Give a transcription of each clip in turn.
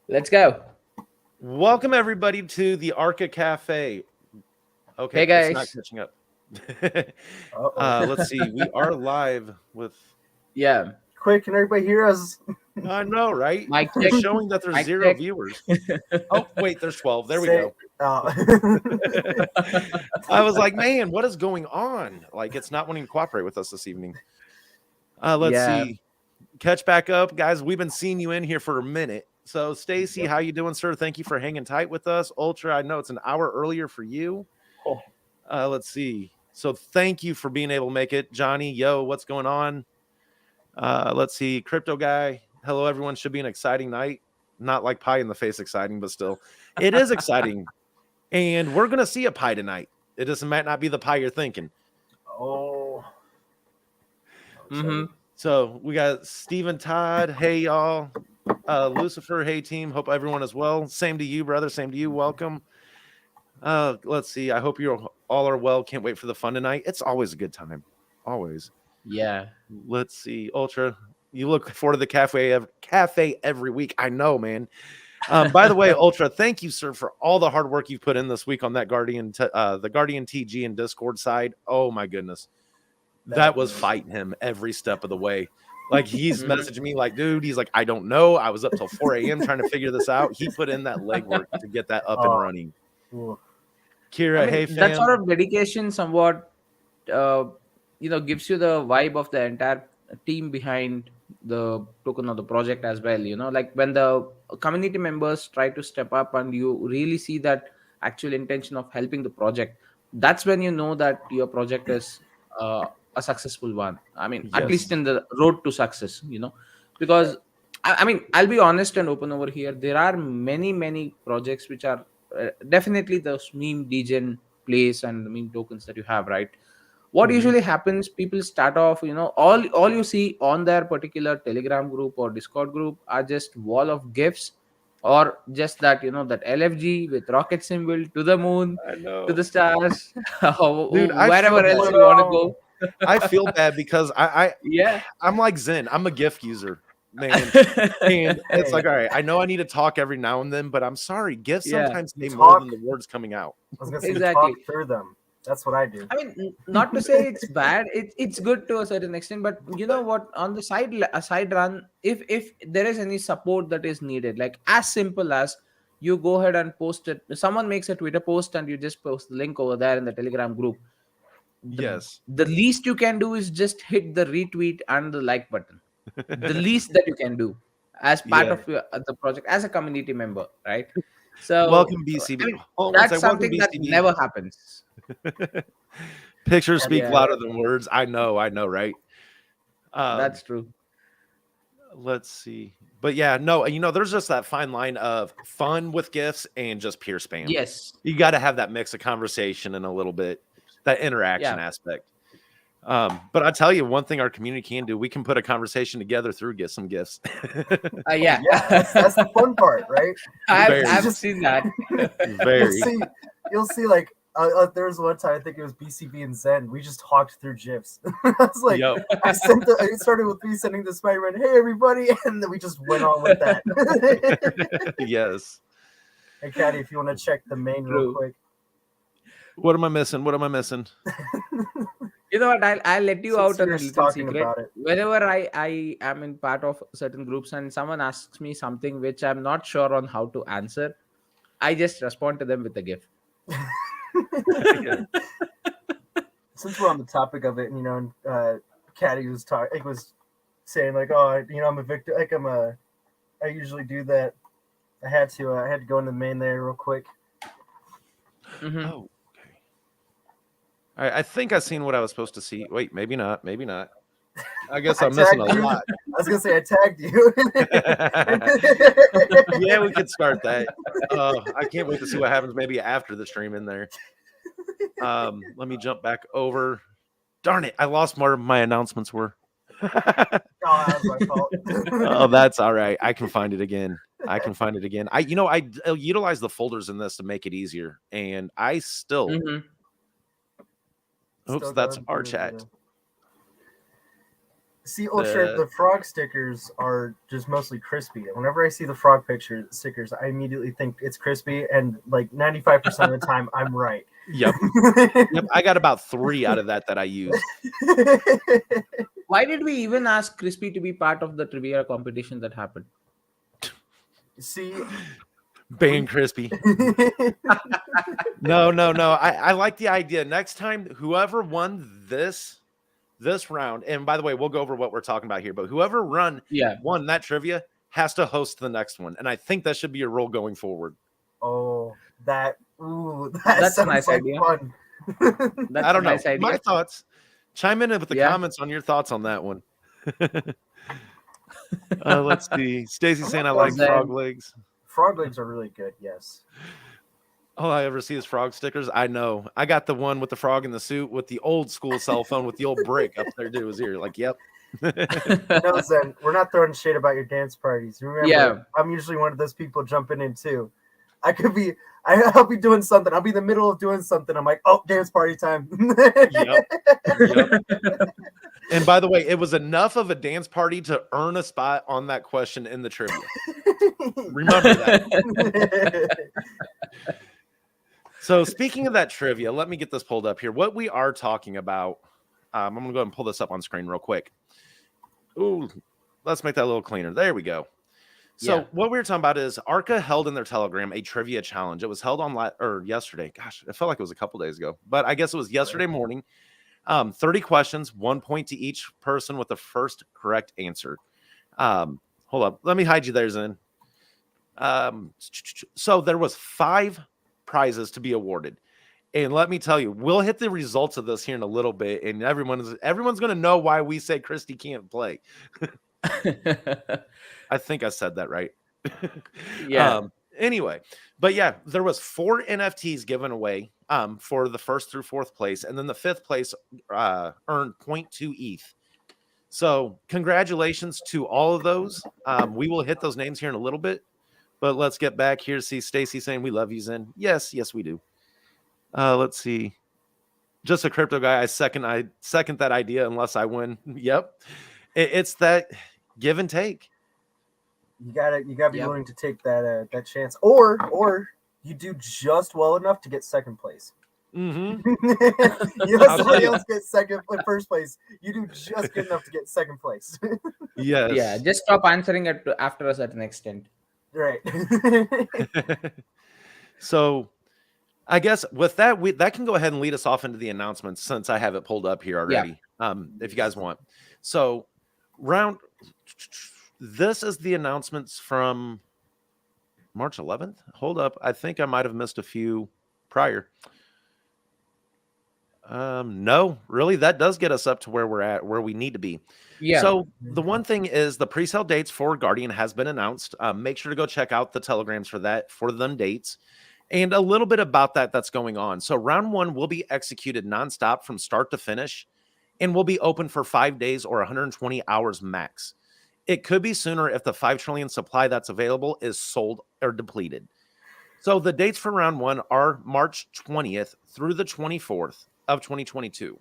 Let's go. Welcome everybody to the Archa Cafe. Hey Okay, it's not guys. catching up. Uh-oh. Let's see. We are live with. Yeah. Quick, can everybody hear us? I know, right? Mic It's check. showing that there's Mic 0 check. viewers. Oh, wait, there's 12. There we Say, go. uh, I was like, man, what is going on? Like, it's not wanting to cooperate with us this evening. Let's Yeah. see. Catch back up, guys. We've been seeing you in here for a minute. So, Stacy, Yep. how you doing, sir? Thank you for hanging tight with us. Ultra, I know it's an hour earlier for you. Oh. Let's see. So thank you for being able to make it. Johnny, yo, what's going on? Let's see. Crypto guy. Hello, everyone. Should be an exciting night. Not like pie in the face exciting, but still. It is exciting. And we're going to see a pie tonight. It just might not be the pie you're thinking. oh. Mm-hmm. So we got Stephen Todd. Hey, y'all. Lucifer. Hey, team. Hope everyone is well. Same to you, brother. Same to you. Welcome. Let's see. I hope you all are well. Can't wait for the fun tonight. It's always a good time. Always. Yeah. Let's see. Ultra, you look forward to the cafe every week. I know, man. By the way, Ultra, thank you, sir, for all the hard work you've put in this week on that the Guardian TG and Discord side. Oh my goodness. That was fighting him every step of the way. Like he's messaging me like, dude, he's like, I don't know. I was up till 4 a.m. trying to figure this out. He put in that legwork to get that up and running. Ooh. Kira, hey that fam. sort of dedication somewhat, gives you the vibe of the entire team behind the token or the project as well. Like when the community members try to step up and you really see that actual intention of helping the project, that's when you know that your project is a successful one. I mean, at least Yes. in the road to success, because I mean, I'll be honest and open over here. There are many projects which are definitely those meme degen plays and the meme tokens that you have, right? What Mhm. usually happens, people start off, all you see on their particular Telegram group or Discord group are just wall of gifs, or just that, that LFG with rocket symbol to the moon, I to know. the stars, Dude, I feel wherever else bad. you want to go. I feel bad because Yeah. I'm like Zen. I'm a GIF user, man. And it's Hey, like, all right, I know I need to talk every now and then, but I'm sorry, GIFs Yeah, sometimes you say more than talk. the words coming out. I was gonna say you talk exactly. through them. That's what I do. I mean, not to say it's bad. It's good to a certain extent, but you know what? On the a side run, if there is any support that is needed, like as simple as you go ahead and post it. Someone makes a Twitter post and you just post the link over there in the Telegram group. The Yes. the least you can do is just hit the retweet and the like button. The least that you can do as part Yeah. of the project as a community member, right? So Welcome, I BCB. mean, Hold on one that's second. Welcome, something that BCB. never happens. Pictures Happy speak Yeah, louder birthday. than words. I know, right? that's Um, true. let's see. But yeah, no, there's just that fine line of fun with GIFs and just pure spam. Yes. You got to have that mix of conversation and a little bit that interaction Yeah. aspect. But I tell you, one thing our community can do, we can put a conversation together through get some gifts. Yeah. Yeah, that's the fun part, right? I've Very, You I've just seen that. you'll very. see you'll see like there was one time I think it was BCB and Zen. We just talked through gifs. I was like, Yep. I started with me sending the Spider-Man, hey everybody, and then we just went on with that. Yes. Hey Caddy, if you want to check the main real True. quick. What am I missing? What am I missing? You know what? I'll let you Since out on you're a little talking secret. about it. Whenever I am in part of certain groups and someone asks me something which I'm not sure on how to answer, I just respond to them with a GIF. Yeah. Since we're on the topic of it, and Caddy was saying like, oh, I'm a victim, like I usually do that. I had to go into the main there real quick. Mhm. Oh, okay. All right. I think I've seen what I was supposed to see. Wait, maybe not. Maybe not. I guess I I'm missing a tagged you. lot. I was gonna say I tagged you. Yeah, we could start that. I can't wait to see what happens maybe after the stream in there. Let me jump back over. Darn it, I lost more of my announcements were. Oh, that was my fault. Oh, that's all right. I can find it again. I utilize the folders in this to make it easier. And I still Mhm. oops, Still that's going our through chat. See, Ultra, the frog stickers are just mostly crispy. Whenever I see the frog stickers, I immediately think it's crispy, and like 95% of the time, I'm right. Yep. Yep. I got about 3 out of that I use. Why did we even ask Crispy to be part of the trivia competition that happened? See, Bang crispy. No. I like the idea. Next time, whoever won this round, and by the way, we'll go over what we're talking about here, but whoever won that trivia has to host the next one. And I think that should be a rule going forward. Oh, that's a nice idea. Fun. I don't know. Idea. My thoughts. Chime in with the comments on your thoughts on that one. Let's see. Stacy saying I like frog legs. Frog legs are really good, yes. All I ever see is frog stickers. I know. I got the one with the frog in the suit with the old school cell phone with the old brick up there to his ear. Like, yep. No, Zen, we're not throwing shade about your dance parties. Remember, I'm usually one of those people jumping in too. I'll be doing something. I'll be in the middle of doing something. I'm like, oh, dance party time. Yep. And by the way, it was enough of a dance party to earn a spot on that question in the trivia. Remember that. So speaking of that trivia, let me get this pulled up here. What we are talking about, I'm going to go ahead and pull this up on screen real quick. Ooh, let's make that a little cleaner. There we go. So what we were talking about is Archa held in their Telegram a trivia challenge. It was held on yesterday. Gosh, it felt like it was a couple days ago, but I guess it was yesterday morning. 30 questions, 1 point to each person with the first correct answer. Hold up. Let me hide you there, Zen. So there was 5 prizes to be awarded. And let me tell you, we'll hit the results of this here in a little bit, and everyone's going to know why we say Christy can't play. I think I said that right. Anyway, but yeah, there was 4 NFTs given away for the 1st through 4th place, and then the 5th place earned 0.2 ETH. So congratulations to all of those. We will hit those names here in a little bit, but let's get back here to see Stacy saying we love you, Zen. Yes, we do. Let's see. Just a crypto guy. I second that idea unless I win. Yep. It's that give and take. You gotta be willing to take that chance, or you do just well enough to get 2nd place. Mm-hmm. You let somebody else get first place. You do just good enough to get 2nd place. Yes. Yeah. Just stop answering it after a certain extent. Right. So, I guess with that, that can go ahead and lead us off into the announcements since I have it pulled up here already. If you guys want. So, this is the announcements from March 11th. Hold up. I think I might have missed a few prior. No, really, that does get us up to where we're at, where we need to be. Yeah. So the one thing is the pre-sale dates for Guardian has been announced. Make sure to go check out the telegrams for them dates. And a little bit about that's going on. So round 1 will be executed nonstop from start to finish and will be open for 5 days or 120 hours max. It could be sooner if the 5 trillion supply that's available is sold or depleted. So the dates for round 1 are March 20th through the 24th of 2022.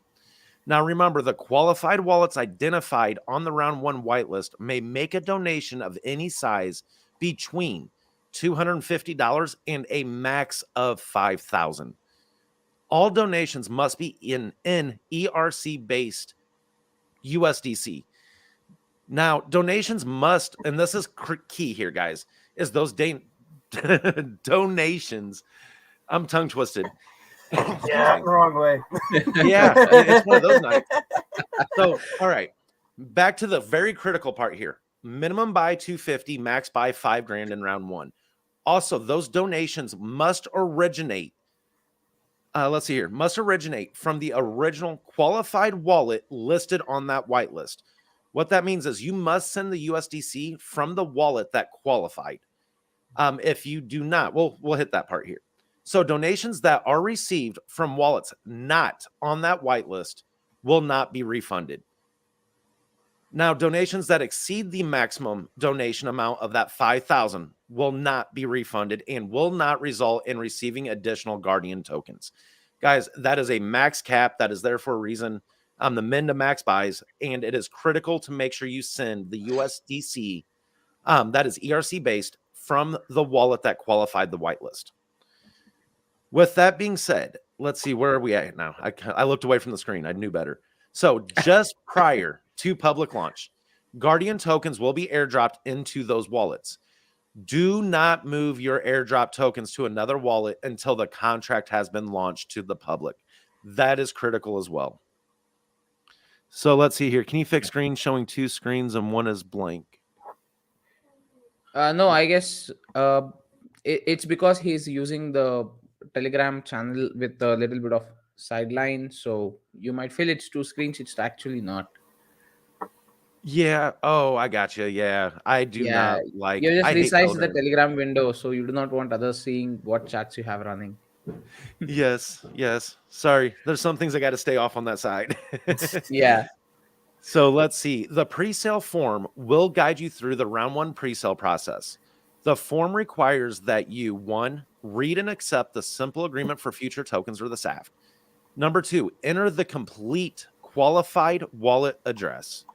Now remember, the qualified wallets identified on the round 1 whitelist may make a donation of any size between $250 and a max of $5,000. All donations must be in ERC-based USDC. Now, donations must, and this is key here, guys, is those donations. I'm tongue twisted. Yeah, the wrong way. Yeah, it's one of those nights. So, all right, back to the very critical part here. Minimum buy $250, max buy $5,000 in round 1. Also, those donations must originate. Let's see here. Must originate from the original qualified wallet listed on that whitelist. What that means is you must send the USDC from the wallet that qualified. If you do not, we'll hit that part here. So donations that are received from wallets not on that whitelist will not be refunded. Now, donations that exceed the maximum donation amount of that $5,000 will not be refunded and will not result in receiving additional Guardian tokens. Guys, that is a max cap. That is there for a reason. the min to max buys, and it is critical to make sure you send the USDC that is ERC based from the wallet that qualified the whitelist. With that being said, let's see, where are we at now? I looked away from the screen. I knew better. So just prior to public launch, Guardian tokens will be airdropped into those wallets. Do not move your airdrop tokens to another wallet until the contract has been launched to the public. That is critical as well. So let's see here. Can you fix screen showing two screens and one is blank? No, I guess it's because he's using the Telegram channel with a little bit of sideline. So you might feel it's two screens. It's actually not. Yeah. Oh, I got you. Yeah. I do Yeah, not like, you just I hate resize the Telegram. Telegram window, so you do not want others seeing what chats you have running. Yes. Yes. Sorry. There's some things I got to stay off on that side. Yeah. So let's see. The pre-sale form will guide you through the round one pre-sale process. The form requires that you, 1, read and accept the simple agreement for future tokens or the SAF. Number 2, enter the complete qualified wallet address.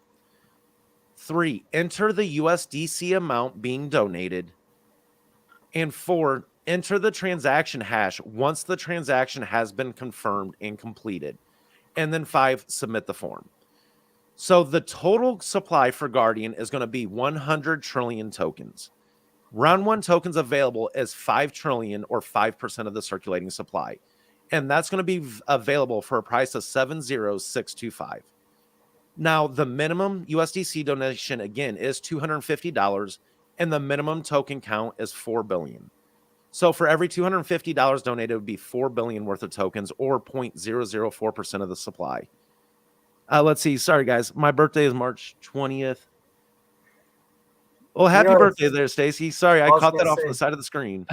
3, enter the USDC amount being donated. And 4, enter the transaction hash once the transaction has been confirmed and completed. And then 5, submit the form. So the total supply for Guardian is going to be 100 trillion tokens. Round one tokens available is 5 trillion or 5% of the circulating supply. And that's going to be available for a price of 70625. Now, the minimum USDC donation, again, is $250, and the minimum token count is 4 billion. So for every $250 donated, it would be 4 billion worth of tokens, or 0.004% of the supply. Let's see. Sorry, guys. My birthday is March 20th. Well, happy birthday there, Stacy. Sorry, I caught that off on the side of the screen.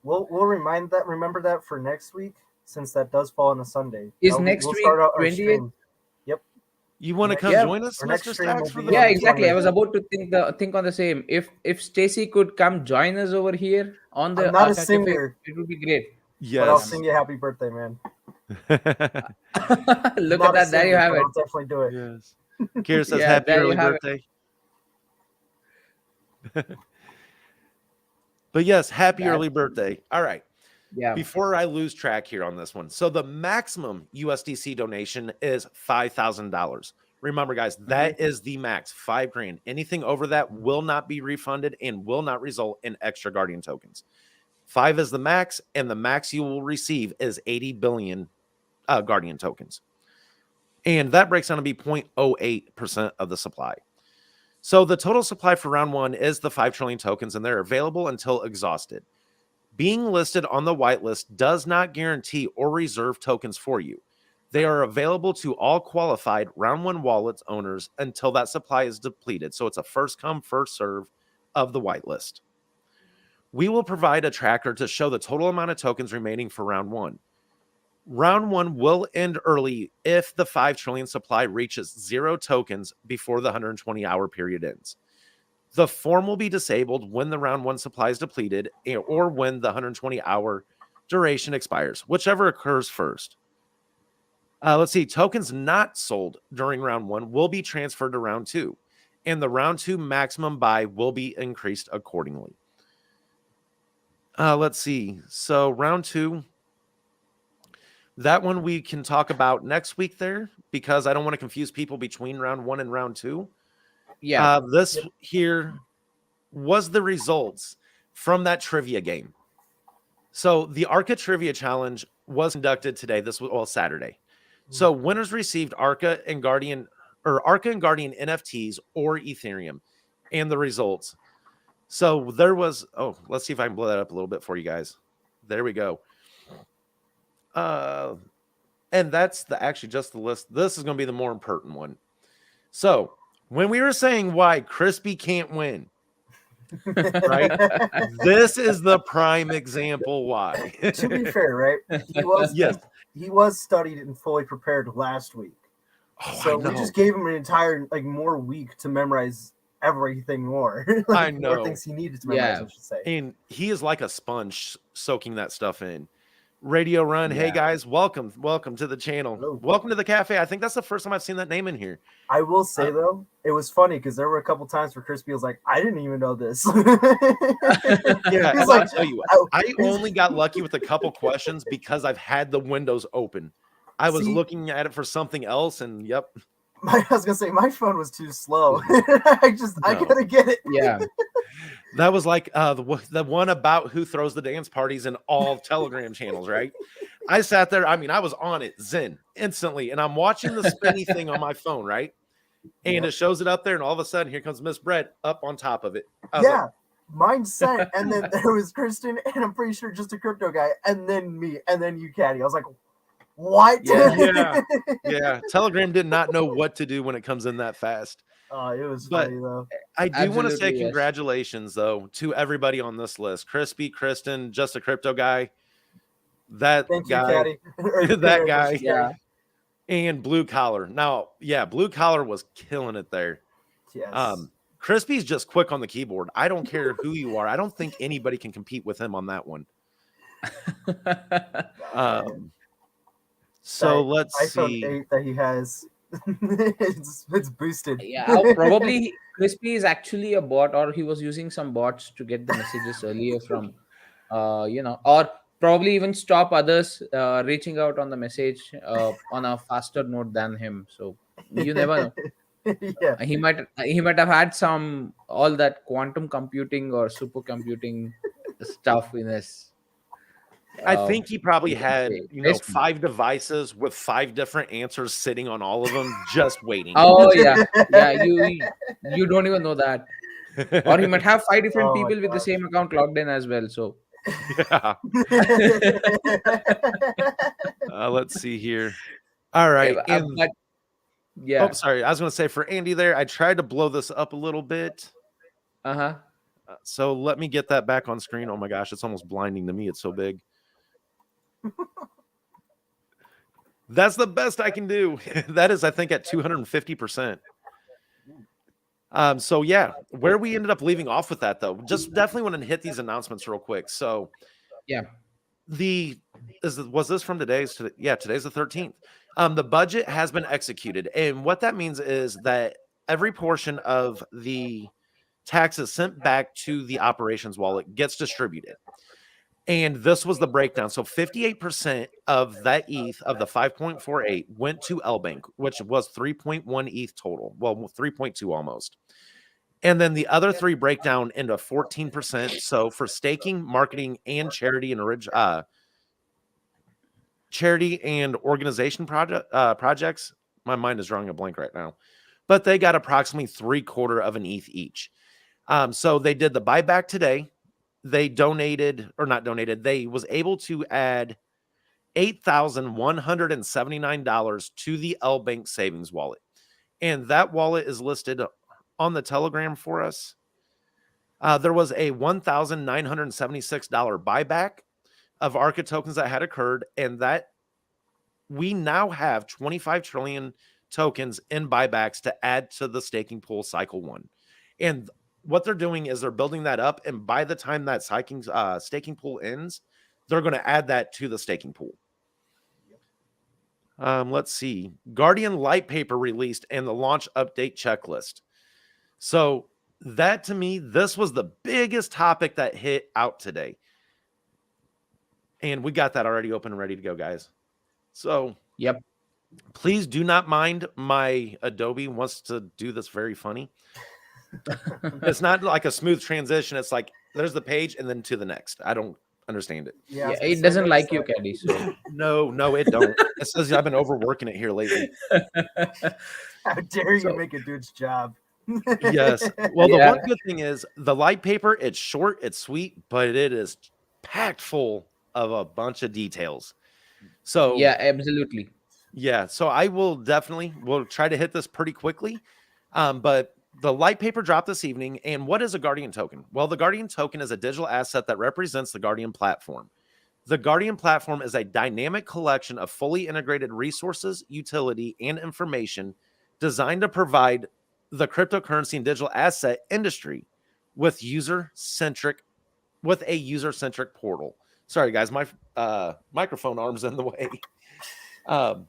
We'll remember that for next week, since that does fall on a Sunday. Is next week 20th? Yep. You want to come join us, Mr. Stacks? Yeah, exactly. I was about to think on the same. If Stacy could come join us over here on the Archa Cafe, it would be great. Yes. But I'll sing you happy birthday, man. Look at that. There you have it. I'll definitely do it. Yes. Kira says happy early birthday. But yes, happy early birthday. All right. Yeah. Before I lose track here on this one. So the maximum USDC donation is $5,000. Remember, guys, that is the max, $5,000. Anything over that will not be refunded and will not result in extra Guardian tokens. 5 is the max, and the max you will receive is 80 billion Guardian tokens. And that breaks down to be 0.08% of the supply. So the total supply for round one is the 5 trillion tokens, and they're available until exhausted. Being listed on the whitelist does not guarantee or reserve tokens for you. They are available to all qualified round one wallets owners until that supply is depleted. So it's a first come, first serve of the whitelist. We will provide a tracker to show the total amount of tokens remaining for round one. Round one will end early if the 5 trillion supply reaches 0 tokens before the 120-hour period ends. The form will be disabled when the round one supply is depleted or when the 120-hour duration expires, whichever occurs first. Let's see. Tokens not sold during round one will be transferred to round two, and the round two maximum buy will be increased accordingly. Let's see. So round two, that one we can talk about next week there, because I don't want to confuse people between round one and round two. Yeah. This here was the results from that trivia game. So the Arca Trivia Challenge was conducted today. This was Saturday. So winners received Arca and Guardian NFTs or Ethereum, and the results. So there was, let's see if I can blow that up a little bit for you guys. There we go. And that's just the list. This is going to be the more important one. So when we were saying why Crispy can't win, right? This is the prime example why. To be fair, right? He was studied and fully prepared last week. So we just gave him an entire more week to memorize everything more. I know. More things he needed to memorize, I should say. And he is like a sponge soaking that stuff in. Radio Run. Hey Yeah. guys, welcome to the channel. Hello. Welcome to the cafe. I think that's the first time I've seen that name in here. I will say though, it was funny because there were a couple times where Crispy was like, "I didn't even know this." Yeah, He's and like, I'll tell you, I only got lucky with a couple questions because I've had the windows open. I was See? looking at it for something else, and yep. I was gonna say my phone was too slow. I No. gotta get it. Yeah. That was like the one about who throws the dance parties in all Telegram channels, right? I sat there. I mean, I was on it, zen, instantly, and I'm watching the spinny thing on my phone, right? And it shows it up there, and all of a sudden, here comes Miss Brett up on top of it. I was Yeah, like, mine sent, and then there was Kristen, and I'm pretty sure just a crypto guy, and then me, and then you, Caddy. I was like, what? yeah. Telegram did not know what to do when it comes in that fast. Oh, it was But funny though. I do want to say Absolutely, yes. congratulations, though, to everybody on this list. Crispy, Kristen, just a crypto guy, that Thank you, guy, Caddy. that guy, Yeah. and Blue Collar. Now, yeah, Blue Collar was killing it there. Yes. Crispy's just quick on the keyboard. I don't care who you are. I don't think anybody can compete with him on that one. So let's iPhone see. 8 that he has, it's boosted. Yeah, probably Crispy is actually a bot, or he was using some bots to get the messages earlier from, or probably even stop others reaching out on the message on a faster note than him. So you never know. Yeah. He might have had some all that quantum computing or supercomputing stuff in his. I think he probably you can had, say, you know, basement. 5 devices with 5 different answers sitting on all of them, just waiting. Oh yeah, you don't even know that, or he might have 5 different Oh my people with the gosh. same account logged in as well. So Yeah. Let's see here. All right. but yeah, Oh, sorry. I was going to say for Andy there, I tried to blow this up a little bit. uh-huh. So let me get that back on screen. Oh my gosh, it's almost blinding to me. It's so big. That's the best I can do. That is, I think, at 250%. So yeah, where we ended up leaving off with that though, just definitely want to hit these announcements real quick. So Yeah. was this from today's? Today's the 13th. The budget has been executed, and what that means is that every portion of the taxes sent back to the operations wallet gets distributed. And this was the breakdown. So 58% of that ETH of the 5.48 went to LBank, which was 3.1 ETH total. Well, 3.2 almost. And then the other 3 break down into 14%. So for staking, marketing, and charity and organization projects, my mind is drawing a blank right now, but they got approximately 3/4 of an ETH each. So they did the buyback today. They they was able to add $8,179 to the LBank savings wallet. And that wallet is listed on the Telegram for us. There was a $1,976 buyback of Archa tokens that had occurred, and that we now have 25 trillion tokens in buybacks to add to the staking pool cycle 1. And what they're doing is they're building that up, and by the time that staking pool ends, they're going to add that to the staking pool. Let's see. Guardian Light Paper released and the launch update checklist. So that, to me, this was the biggest topic that hit out today. And we got that already open and ready to go, guys. So Yep. please do not mind my Adobe wants to do this very funny. It's not like a smooth transition. It's like there's the page and then to the next. I don't understand it. Yeah, It doesn't like you, Caddy. So No, it don't. It says I've been overworking it here lately. how dare you make a dude's job? Yes. Well, the Yeah. one good thing is the light paper, it's short, it's sweet, but it is packed full of a bunch of details. So yeah, absolutely. yeah, so I will we'll try to hit this pretty quickly. But the light paper dropped this evening. And what is a Guardian token? Well, the Guardian token is a digital asset that represents the Guardian platform. The Guardian platform is a dynamic collection of fully integrated resources, utility, and information designed to provide the cryptocurrency and digital asset industry with a user-centric portal. Sorry, guys, my microphone arm's in the way. Um,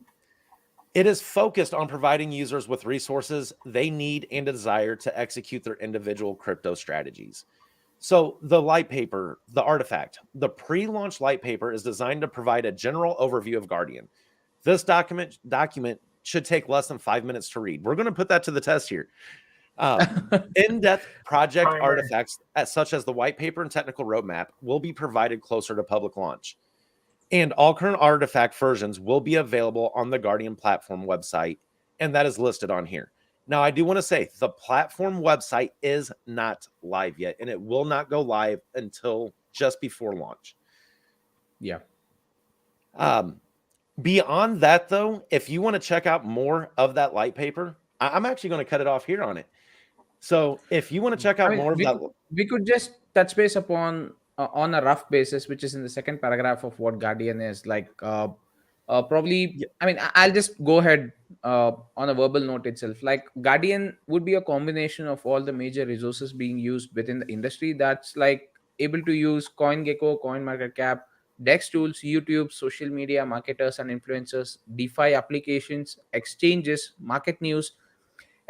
it is focused on providing users with resources they need and desire to execute their individual crypto strategies. So the light paper, the artifact, the pre-launch light paper is designed to provide a general overview of Guardian. This document should take less than 5 minutes to read. We're going to put that to the test here. In-depth project Timer. artifacts, such as the white paper and technical roadmap, will be provided closer to public launch. And all current artifact versions will be available on the Guardian platform website, and that is listed on here. Now, I do want to say the platform website is not live yet, and it will not go live until just before launch. Yeah. Beyond that, though, if you want to check out more of that light paper, I'm actually going to cut it off here on it. So if you want to check out more of that, we could just touch base upon on a rough basis, which is in the second paragraph of what Guardian is like. Probably, Yeah. I mean, I'll just go ahead on a verbal note itself. Like Guardian would be a combination of all the major resources being used within the industry. That's like able to use CoinGecko, CoinMarketCap, DEX tools, YouTube, social media, marketers and influencers, DeFi applications, exchanges, market news,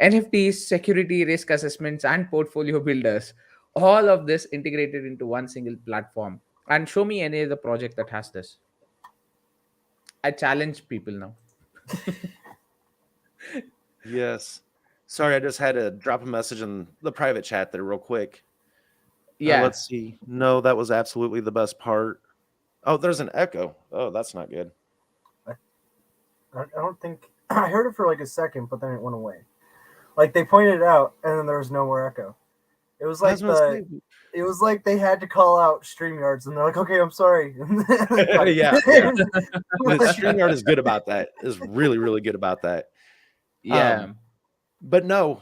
NFTs, security risk assessments, and portfolio builders. All of this integrated into one single platform. And show me any other project that has this. I challenge people now. yes. Sorry, I just had to drop a message in the private chat there real quick. Yeah. Let's see. No, that was absolutely the best part. Oh, there's an echo. Oh, that's not good. I don't think I heard it for like a second, but then it went away. Like they pointed it out, and then there was no more echo. It was like it was like they had to call out StreamYards, and they're like, "Okay, I'm sorry." Yeah. StreamYard is good about that. Is really, really good about that. Yeah. But no,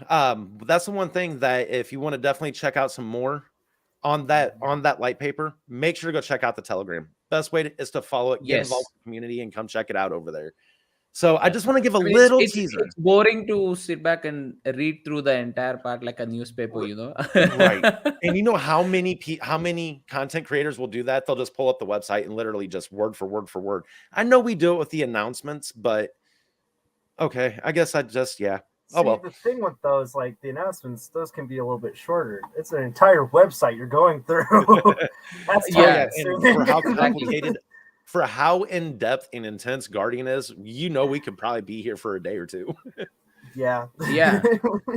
that's the one thing that if you want to definitely check out some more on that light paper, make sure to go check out the Telegram. Best way is to follow it, get involved in the community, and come check it out over there. So I just want to give a little teaser. It's boring to sit back and read through the entire part like a newspaper, you know. Right. And you know how many content creators will do that? They'll just pull up the website and literally just word for word for word. I know we do it with the announcements, but okay, I guess I just See, the thing with those, like the announcements, those can be a little bit shorter. It's an entire website you're going through. That's and for how complicated, for how in depth and intense Guardian is, you know, we could probably be here for a day or two. Yeah.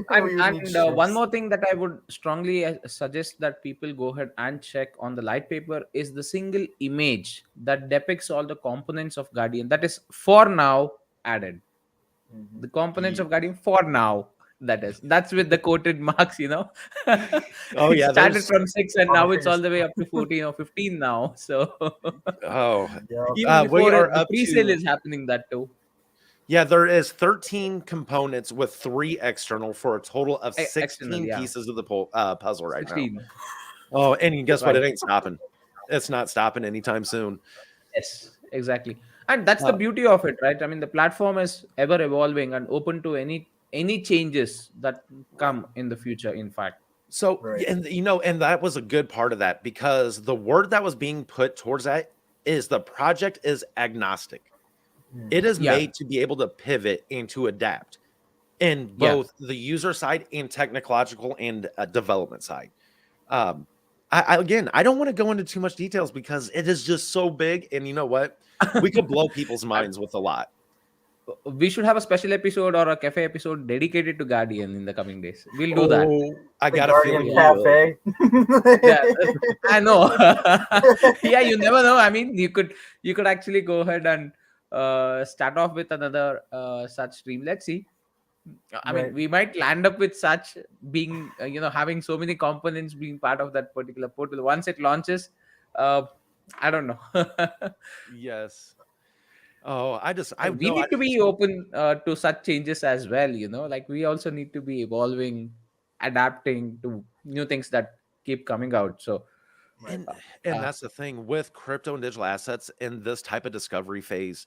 And one more thing that I would strongly suggest that people go ahead and check on the light paper is the single image that depicts all the components of Guardian that is for now added. The components of Guardian for now, that's with the quoted marks, you know. Oh yeah, it started from 6 and now it's all the way up to 14 or 15 now. So even before the pre-sale is happening, that too. Yeah, there is 13 components with 3 external for a total of 16 pieces of the puzzle right 16. Now. Oh, and guess what? It ain't stopping. It's not stopping anytime soon. Yes, exactly. And that's the beauty of it, right? I mean, the platform is ever evolving and open to any changes that come in the future, in fact. So, and you know, and that was a good part of that, because the word that was being put towards that is the project is agnostic. It is made to be able to pivot and to adapt in both the user side and technological and development side. I don't want to go into too much details because it is just so big, and you know what? We could blow people's minds with a lot. We should have a special episode or a cafe episode dedicated to Guardian in the coming days. We'll do that. I got a feeling. Cafe. I know. Yeah, you never know. I mean, you could actually go ahead and start off with another such stream. Let's see. I mean, we might land up with such being, having so many components being part of that particular portal. Once it launches, I don't know. Yes. Oh, we need to be open to such changes as well. Like we also need to be evolving, adapting to new things that keep coming out. So, and that's the thing with crypto and digital assets in this type of discovery phase.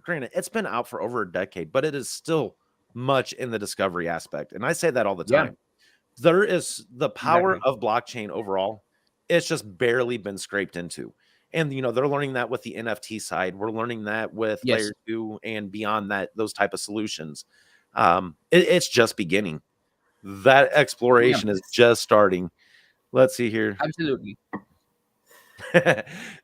Granted, it's been out for over a decade, but it is still much in the discovery aspect. And I say that all the time. There is the power of blockchain overall. It's just barely been scraped into. And they're learning that with the NFT side. We're learning that with Yes, layer 2 and beyond that, those type of solutions. It's just beginning. That yeah, exploration is just starting. Let's see here. absolutely.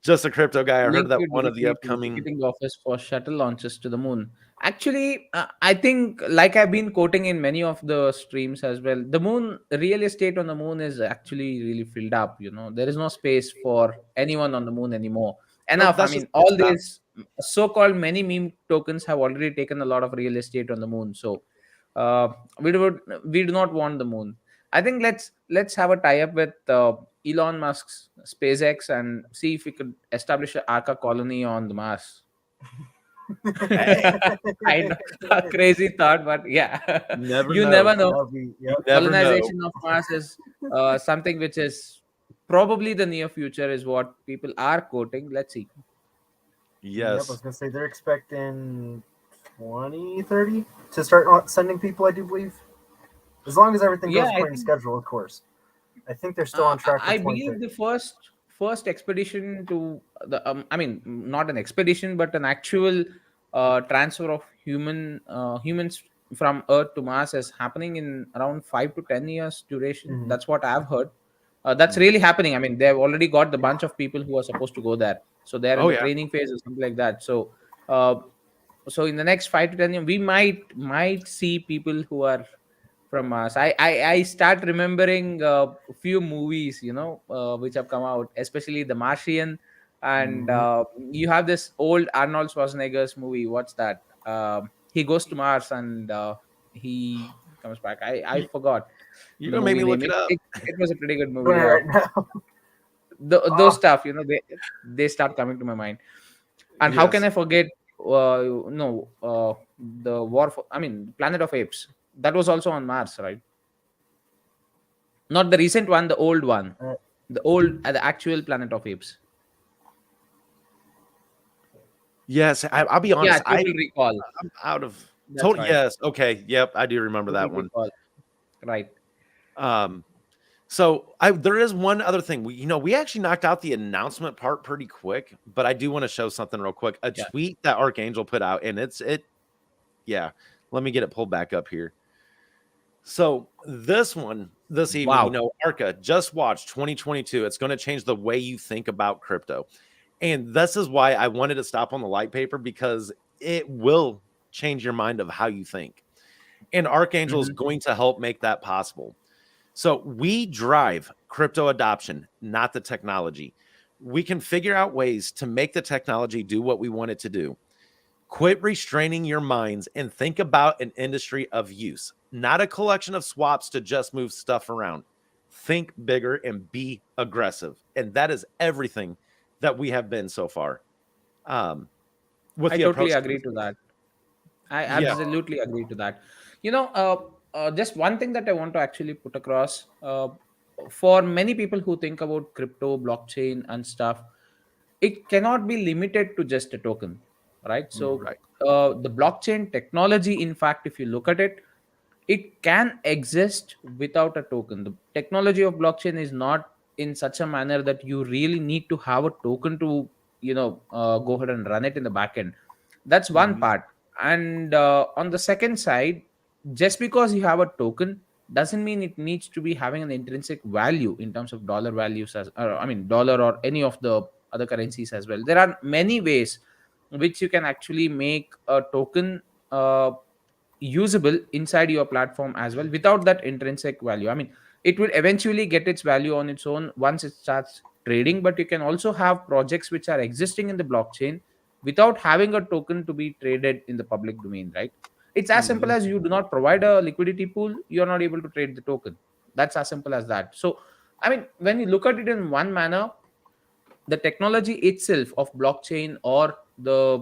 Just a crypto guy. I heard Linked that you one of the directly to the upcoming. ticketing office for shuttle launches to the moon. Actually, I think, like I've been quoting in many of the streams as well, the moon, real estate on the moon is actually really filled up. There is no space for anyone on the moon anymore. Nope, Enough. I that's just mean, all not. these so-called many meme tokens have already taken a lot of real estate on the moon. So, uh, we do not want the moon. I think let's have a tie-up with Elon Musk's SpaceX and see if we could establish an Arca colony on the Mars. Hey, I know, a crazy thought, but yeah, never you know. never know. That'll be You yep. never know. Colonization of Mars is something which is probably the near future, is what people are quoting. Let's see. Yep, I was Yes. gonna say they're expecting 2030 to start sending people. I do believe, as long as everything Yeah, goes I according to think schedule, of course. I think they're still on track for I believe 2030. the first expedition to the I mean, not an expedition but an actual transfer of humans from Earth to Mars is happening in around 5 to 10 years duration. Hmm. That's what I've heard. That's really happening. I mean, they've already got the bunch of people who are supposed to go there, so they're in Oh the yeah. training phase or something like that. Uh, so in the next 5 to 10 years, we might see people who are from Mars. I start remembering a few movies, which have come out, especially The Martian, and Hmm. you have this old Arnold Schwarzenegger's movie. What's that? He goes to Mars and he comes back. I You, forgot you're the gonna make movie me name. look It it up. it, it was a pretty good Doing movie. it right now. Those Oh, stuff, they start coming to my mind. And how can Yes. I forget? No, the I mean, Planet of Apes. That was also on Mars, right? Not the recent one, the old one, uh, the actual Planet of Apes. Yes. I'll be Yeah, honest. Total Recall. I'm out of That's total. right. Yes. Okay. Yep. I do remember Total that one. Recall. Right. Um. So there is one other thing. We actually knocked out the announcement part pretty quick, but I do want to show something real quick. A Yeah. tweet that Archangel put out, and it. Yeah. Let me get it pulled back up here. So this one this evening, Wow. Arca, just watch 2022. It's going to change the way you think about crypto. And this is why I wanted to stop on the light paper, because it will change your mind of how you think. And Archangel is Hmm. going to help make that possible. So we drive crypto adoption, not the technology. We can figure out ways to make the technology do what we want it to do. Quit restraining your minds and think about an industry of use, not a collection of swaps to just move stuff around. Think bigger and be aggressive. And that is everything that we have been so far, um, with I the totally approach to agree this to space. that. I Yeah. absolutely agree to that. Just one thing that I want to actually put across, for many people who think about crypto, blockchain, and stuff, it cannot be limited to just a token, right? So, Right. the blockchain technology, in fact, if you look at it, it can exist without a token. The technology of blockchain is not in such a manner that you really need to have a token to go ahead and run it in the backend. That's one Mhm. part. And on the second side, just because you have a token doesn't mean it needs to be having an intrinsic value in terms of dollar values, as I mean dollar or any of the other currencies as well. There are many ways which you can actually make a token usable inside your platform as well without that intrinsic value. I mean, it will eventually get its value on its own once it starts trading, but you can also have projects which are existing in the blockchain without having a token to be traded in the public domain, right? It's as simple Mhm. as you do not provide a liquidity pool, you're not able to trade the token. That's as simple as that. So, I mean, when you look at it in one manner, the technology itself of blockchain or the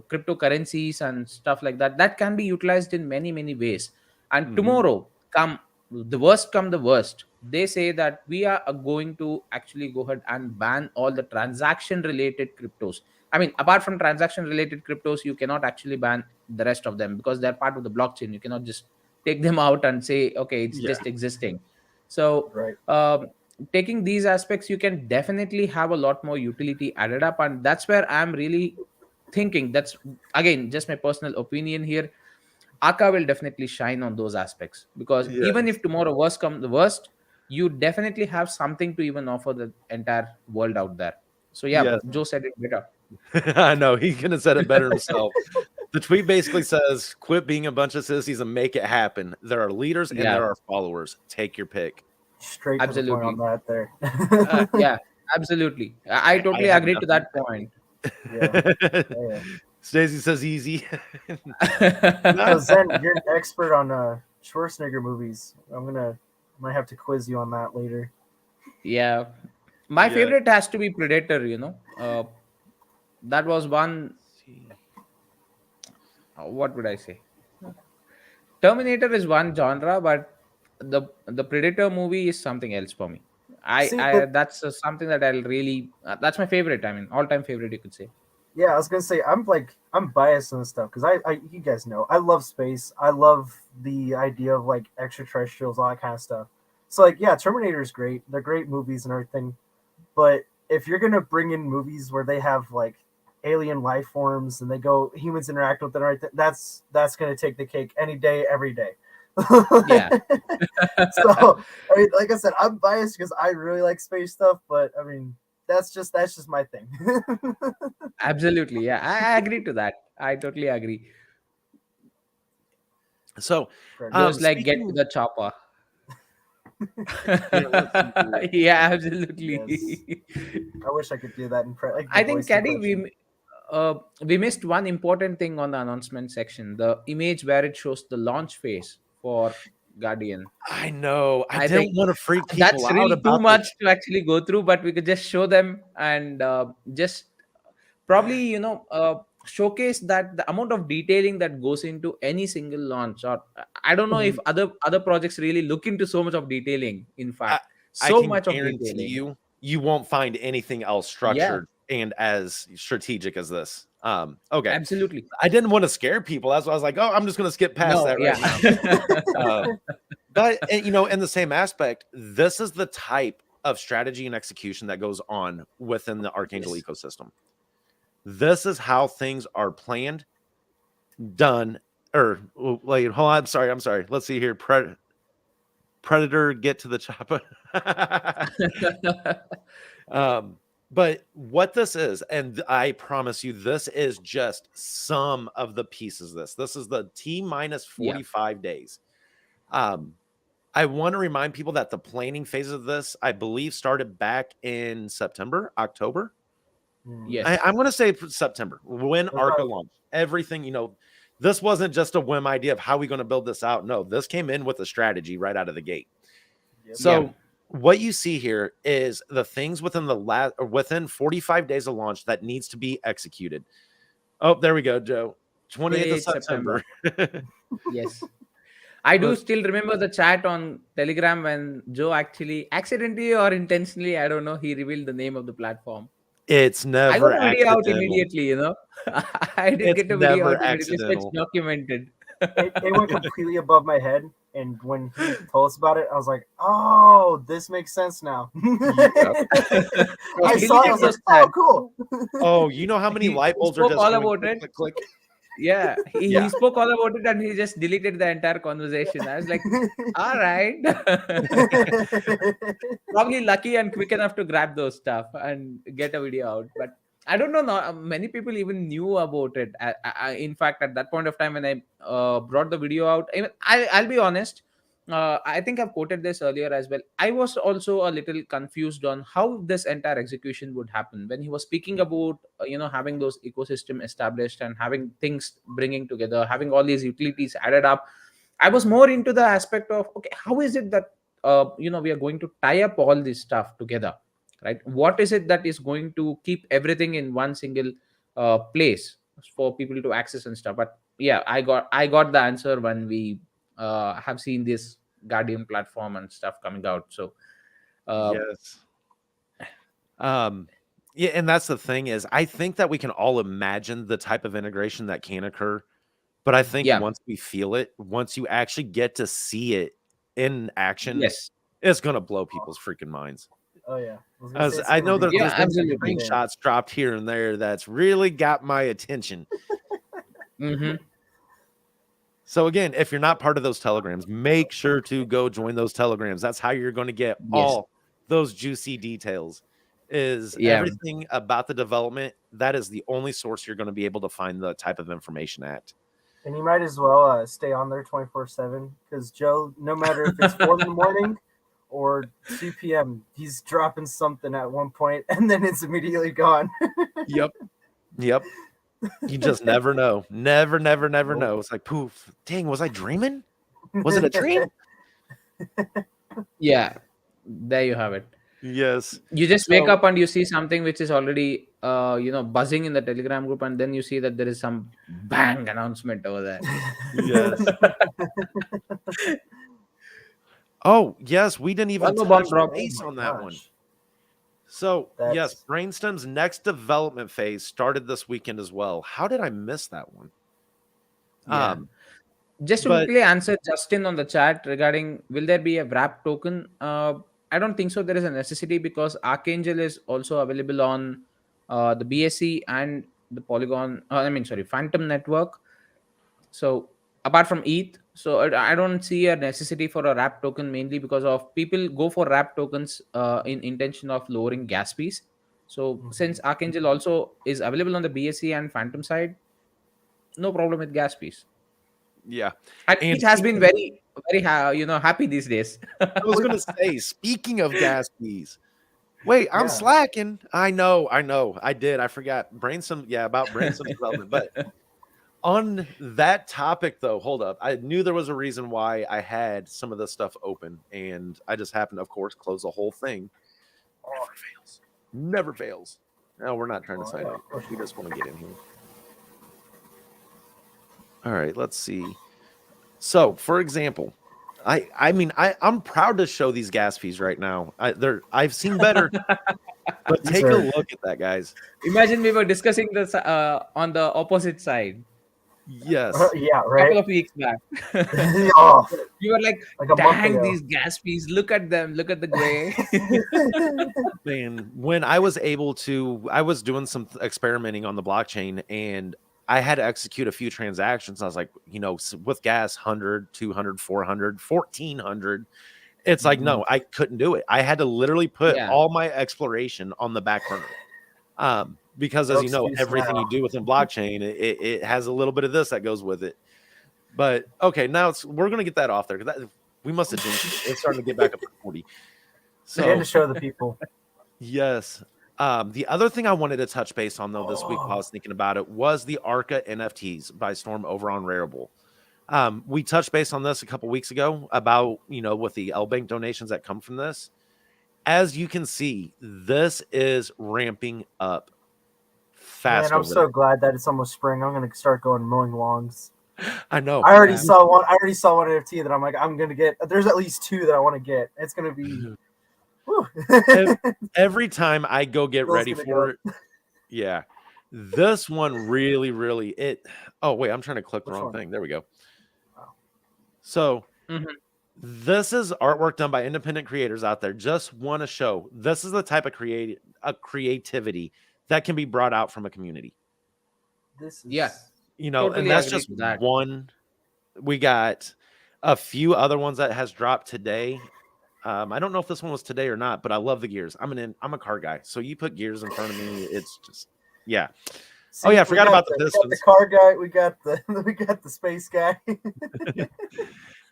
cryptocurrencies and stuff like that, that can be utilized in many many ways. And Mhm. tomorrow, come the worst, they say that we are going to actually go ahead and ban all the transaction related cryptos. I mean, apart from transaction related cryptos, you cannot actually ban the rest of them because they're part of the blockchain. You cannot just take them out and say, okay, it's Yeah. just existing. So right. um, taking these aspects, you can definitely have a lot more utility added up, and that's where I'm really thinking, that's again just my personal opinion here, Aka will definitely shine on those aspects, because even Yes. if tomorrow worst come the worst, you definitely have something to even offer the entire world out there. So yeah, Yes. Joe said it better. I know he couldn't have said it better himself. The tweet basically says, "Quit being a bunch of sissies and make it happen. There are leaders and Yeah, there are followers. Take your pick." Straight to the point on absolutely. that there. Yeah, absolutely. I I totally have agree to nothing. that point. Yeah. Yeah. Stacey says easy. So Zen, you're an expert on Schwarzenegger movies. Might have to quiz you on that later. Yeah, my Yeah. favorite has to be Predator. That was one. What would I say? Terminator is one genre, but the Predator movie is something else for me. See, I That's something that I'll really. That's my favorite. I mean, all time favorite, you could say. yeah, I was gonna say I'm biased on this stuff because I you guys know I love space. I love the idea of like extraterrestrials, all that kind of stuff. So like yeah, Terminator is great. They're great movies and everything. But if you're gonna bring in movies where they have like alien life forms and they go humans interact with them, right? That's gonna take the cake any day, every day. Yeah, So I mean, like I said, I'm biased because I really like space stuff, but I mean that's just my thing. absolutely. Yeah, I agree to that. I totally agree. So, Just like get to speaking, the chopper. yeah, let's see here. Yeah, Yes, absolutely. I wish I could do that like the I think, voice Caddy, impression. we missed one important thing on the announcement section: the image where it shows the launch phase for Guardian. I know I I think didn't want to freak people that's out really too about this. much to actually go through, but we could just show them and just probably showcase that the amount of detailing that goes into any single launch. Or I don't know if other projects really look into so much of detailing. In I, fact, I so can much of guarantee detailing. you, you won't find anything else Yeah, structured and as strategic as this. Okay. absolutely. I didn't want to scare people. That's why I was like, oh, I'm just going to skip past No, that yeah. right now. Um, but in the same aspect, this is the type of strategy and execution that goes on within the Archangel Yes. ecosystem. This is how things are planned, done, or wait, hold on. I'm sorry. Let's see here. Predator, get to the chopper. um, but what this is, and I promise you, this is just some of the pieces. This is the T minus Yeah. 45 days. Um, I want to remind people that the planning phase of this, I believe, started back in September, October. Hmm. Yes. I'm going to say September when That's Arca probably, launched. Everything, this wasn't just a whim idea of how we going to build this out. No, this came in with a strategy right out of the gate. yep. Yeah. So what you see here is the things within the last or within 45 days of launch that needs to be executed. Oh, there we go, Joe. 28th of 28th September. September. Yes. I do Look, still remember the chat on Telegram when Joe actually accidentally or intentionally, I don't know, he revealed the name of the platform. it's I got never a video out accidental. immediately. I did It's get a video out never immediately, so it's accidental. documented. It went completely above my head, and when he told us about it, I was like, "Oh, this makes sense now." Yep. I He saw it. I deleted was like, those "Oh, chats. cool." Oh, you know how many He, light he bulbs are spoke just all going about click, it. click, click? Yeah, he Yeah. spoke all about it and he just deleted the entire conversation. I was like, all right. Probably lucky and quick enough to grab those stuff and get a video out. But I don't know, not many people even knew about it. In fact, at that point of time when I brought the video out, even I'll be honest, I think I've quoted this earlier as well. I was also a little confused on how this entire execution would happen when he was speaking about having those ecosystem established and having things bringing together, having all these utilities added up. I was more into the aspect of, okay, how is it that we are going to tie up all this stuff together, right? What is it that is going to keep everything in one single place for people to access and stuff? But yeah, I got the answer when we have seen this Guardian platform and stuff coming out. So uh, Yes. Um, yeah, and that's the thing is I think that we can all imagine the type of integration that can occur. But I think yeah, once we feel it, once you actually get to see it in action, yes, it's gonna blow people's freaking minds. Oh yeah. I was gonna As say it's I gonna know be- there's been some absolutely. screenshots dropped here and there that's really got my attention. Mm-hmm. So again, if you're not part of those telegrams, make sure to go join those telegrams. That's how you're going to get Yes. all those juicy details. Is Yeah. everything about the development. That is the only source you're going to be able to find the type of information at. And you might as well stay on there 24/7 because Joe, no matter if it's 4 in the morning or 2 p.m., he's dropping something at one point and then it's immediately gone. Yep. Yep. You just never know. Never Nope. know. It's like poof. Dang, was I dreaming? Was it a dream? Yeah. There you have it. Yes. You just wake So- up and you see something which is already buzzing in the Telegram group, and then you see that there is some bang announcement over there. Yes. Oh, yes, we didn't even One more bomb touch drop. base Oh my on that one. gosh. So, yes, That's- Brainstem's next development phase started this weekend as well. How did I miss that one? Yeah. Just to but- quickly answer Justin on the chat regarding will there be a wrap token? I don't think so. There is a necessity because Archangel is also available on the BSC and the Polygon. Phantom network. So apart from ETH, so I don't see a necessity for a wrap token mainly because of people go for wrap tokens in intention of lowering gas fees. So since Archangel also is available on the BSC and Phantom side, no problem with gas fees. Yeah. And And it has been very, very, happy these days. I was going to say, speaking of gas fees, wait, I'm Yeah. slacking. I know. I did. I forgot. About Brainstem development. But on that topic, though, hold up. I knew there was a reason why I had some of this stuff open, and I just happened to, of course, close the whole thing. Never fails. Never fails. No, we're not trying to sign up. We just want to get in here. All right, let's see. So, for example, I'm proud to show these gas fees right now. I've seen better, but take a look at that, guys. Imagine we were discussing this on the opposite side Yes. Yeah, a couple right. of weeks back. Oh, You were like, like a month dang, ago. these gas fees, look at them, look at the gray. Man, when I was doing some experimenting on the blockchain, and I had to execute a few transactions. I was like, with gas, 100, 200, 400, 1400. It's like, no, I couldn't do it. I had to literally put all my exploration on the back burner. Because as you know, everything you do within blockchain, it has a little bit of this that goes with it. But okay, now we're going to get that off there because we must have jinxed it. It's starting to get back up to 40. So to show the people. Yes. The other thing I wanted to touch base on, though, this week while I was thinking about it was the Archa NFTs by Storm over on Rarible. We touched base on this a couple weeks ago about, with the L Bank donations that come from this. As you can see, this is ramping up fast. Man, I'm so glad that it's almost spring. I'm gonna start going mowing lawns. I know. I already saw one. I already saw one NFT that I'm like, I'm gonna get. There's at least two that I want to get. It's gonna be. Every time I go get ready for it, yeah, this one really it. Oh wait, I'm trying to click the wrong thing. There we go. So this is artwork done by independent creators out there. Just want to show this is the type of creativity that can be brought out from a community. This is, Totally and that's agree just with that. one. We got a few other ones that has dropped today. I don't know if this one was today or not, but I love the gears. I'm a car guy, so you put gears in front of me, it's just See, I forgot about the Pistons. We got the car guy. We got the space guy.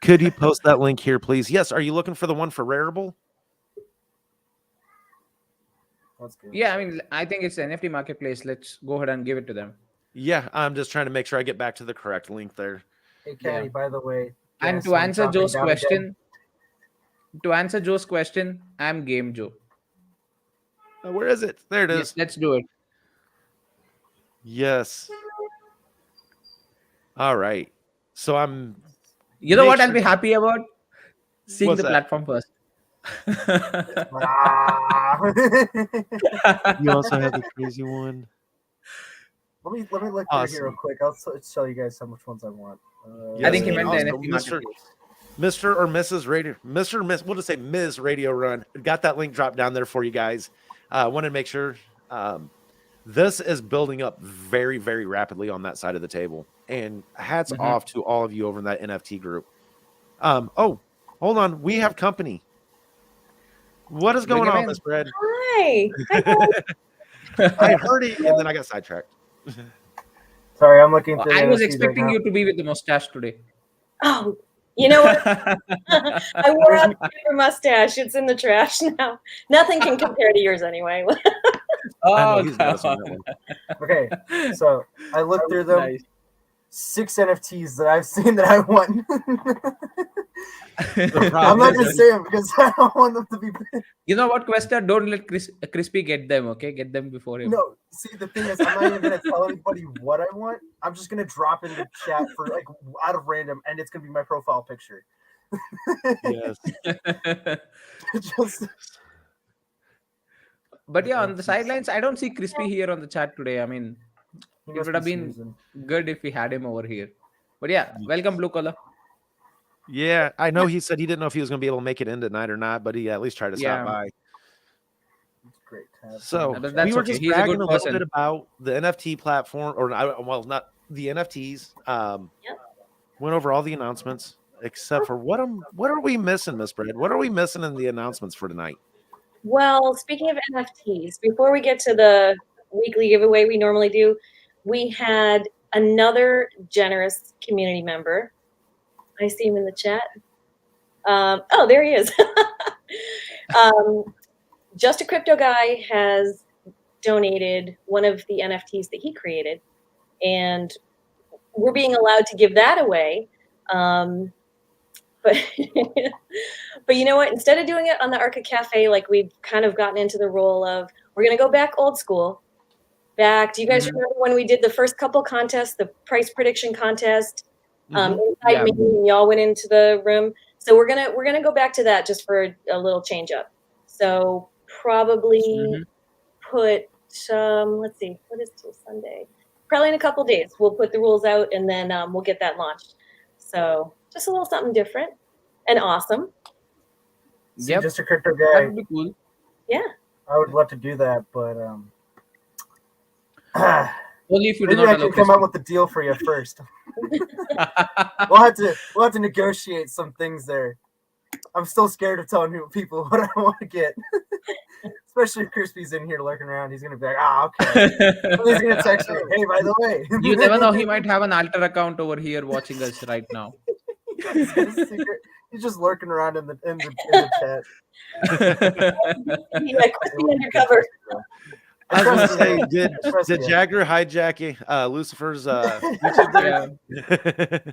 Could you post that link here, please? Yes. Are you looking for the one for Rarible? That's good. Yeah, I think it's an NFT marketplace. Let's go ahead and give it to them. Yeah, I'm just trying to make sure I get back to the correct link there. Hey, Caddy, by the way. And to answer Joe's question, I'm Game Joe. Where is it? There it is. Yes, let's do it. Yes. All right. So I'm. You know what I'll be happy about? Seeing the platform first. You also have the crazy one. Let me look through here real quick. I'll tell you guys how much ones I want. I think he meant the NFT Mr. marketplace. Mr. or Mrs. Radio, Mr. or Miss, we'll just say Ms. Radio Run. Got that link dropped down there for you guys. Wanted to make sure this is building up very, very rapidly on that side of the table. And hats off to all of you over in that NFT group. Oh, hold on. We have company. What is going on, Miss Brad? Hi. I heard it, and then I got sidetracked. Sorry, I'm looking through. I was NFTs expecting right you to be with the mustache today. Oh, you know what? I wore out the paper mustache. It's in the trash now. Nothing can compare to yours anyway. Oh, he's got us on that one. now. Okay, so I looked through them. nice. 6 NFTs that I've seen that I want. The I'm problem not gonna is- say them because I don't want them to be. You know what, Questa? Don't let Crispy get them, okay? Get them before him. No, see the thing is, I'm not even gonna tell anybody what I want. I'm just gonna drop in the chat for like out of random, and it's gonna be my profile picture. Yes. Just But yeah, on the sidelines, I don't see Crispy here on the chat today. I mean, he it must would have be been snoozing. good if we had him over here. But yeah, welcome, Blue Collar. Yeah, I know he said he didn't know if he was going to be able to make it in tonight or not, but he at least tried to Yeah. stop by. It's great to have So him. But we that's were okay. just He's a bragging good a little person. bit about the NFT platform, or well, not the NFTs. Yep. Went over all the announcements except for what are we missing, Miss Brad? What are we missing in the announcements for tonight? Well, speaking of NFTs, before we get to the weekly giveaway we normally do, we had another generous community member. I see him in the chat. Oh, there he is. Just a Crypto Guy has donated one of the NFTs that he created, and we're being allowed to give that away. But but you know what? Instead of doing it on the Archa Cafe, like we've kind of gotten into the role of, we're going to go back old school. Back, do you guys remember when we did the first couple contests, the price prediction contest? Inside Yeah. me, and y'all went into the room. So we're gonna go back to that just for a little change up. So probably put let's see, what is till Sunday? Probably in a couple days we'll put the rules out, and then we'll get that launched. So just a little something different and awesome. See, Yep. just a crypto That guy. would be cool. Yeah. I would love to do that, but Only if you do maybe not I allow can come up Crispy. with a deal for you first. We'll have to negotiate some things there. I'm still scared of telling people what I want to get, especially if Crispy's in here lurking around. He's gonna be like, okay. He's gonna text me, hey, by the way. You never know. He might have an alter account over here watching us right now. He's just lurking around in the chat. Yeah, Crispy undercover. I was going to say, Trust did you. Jagger hijack Lucifer's YouTube there?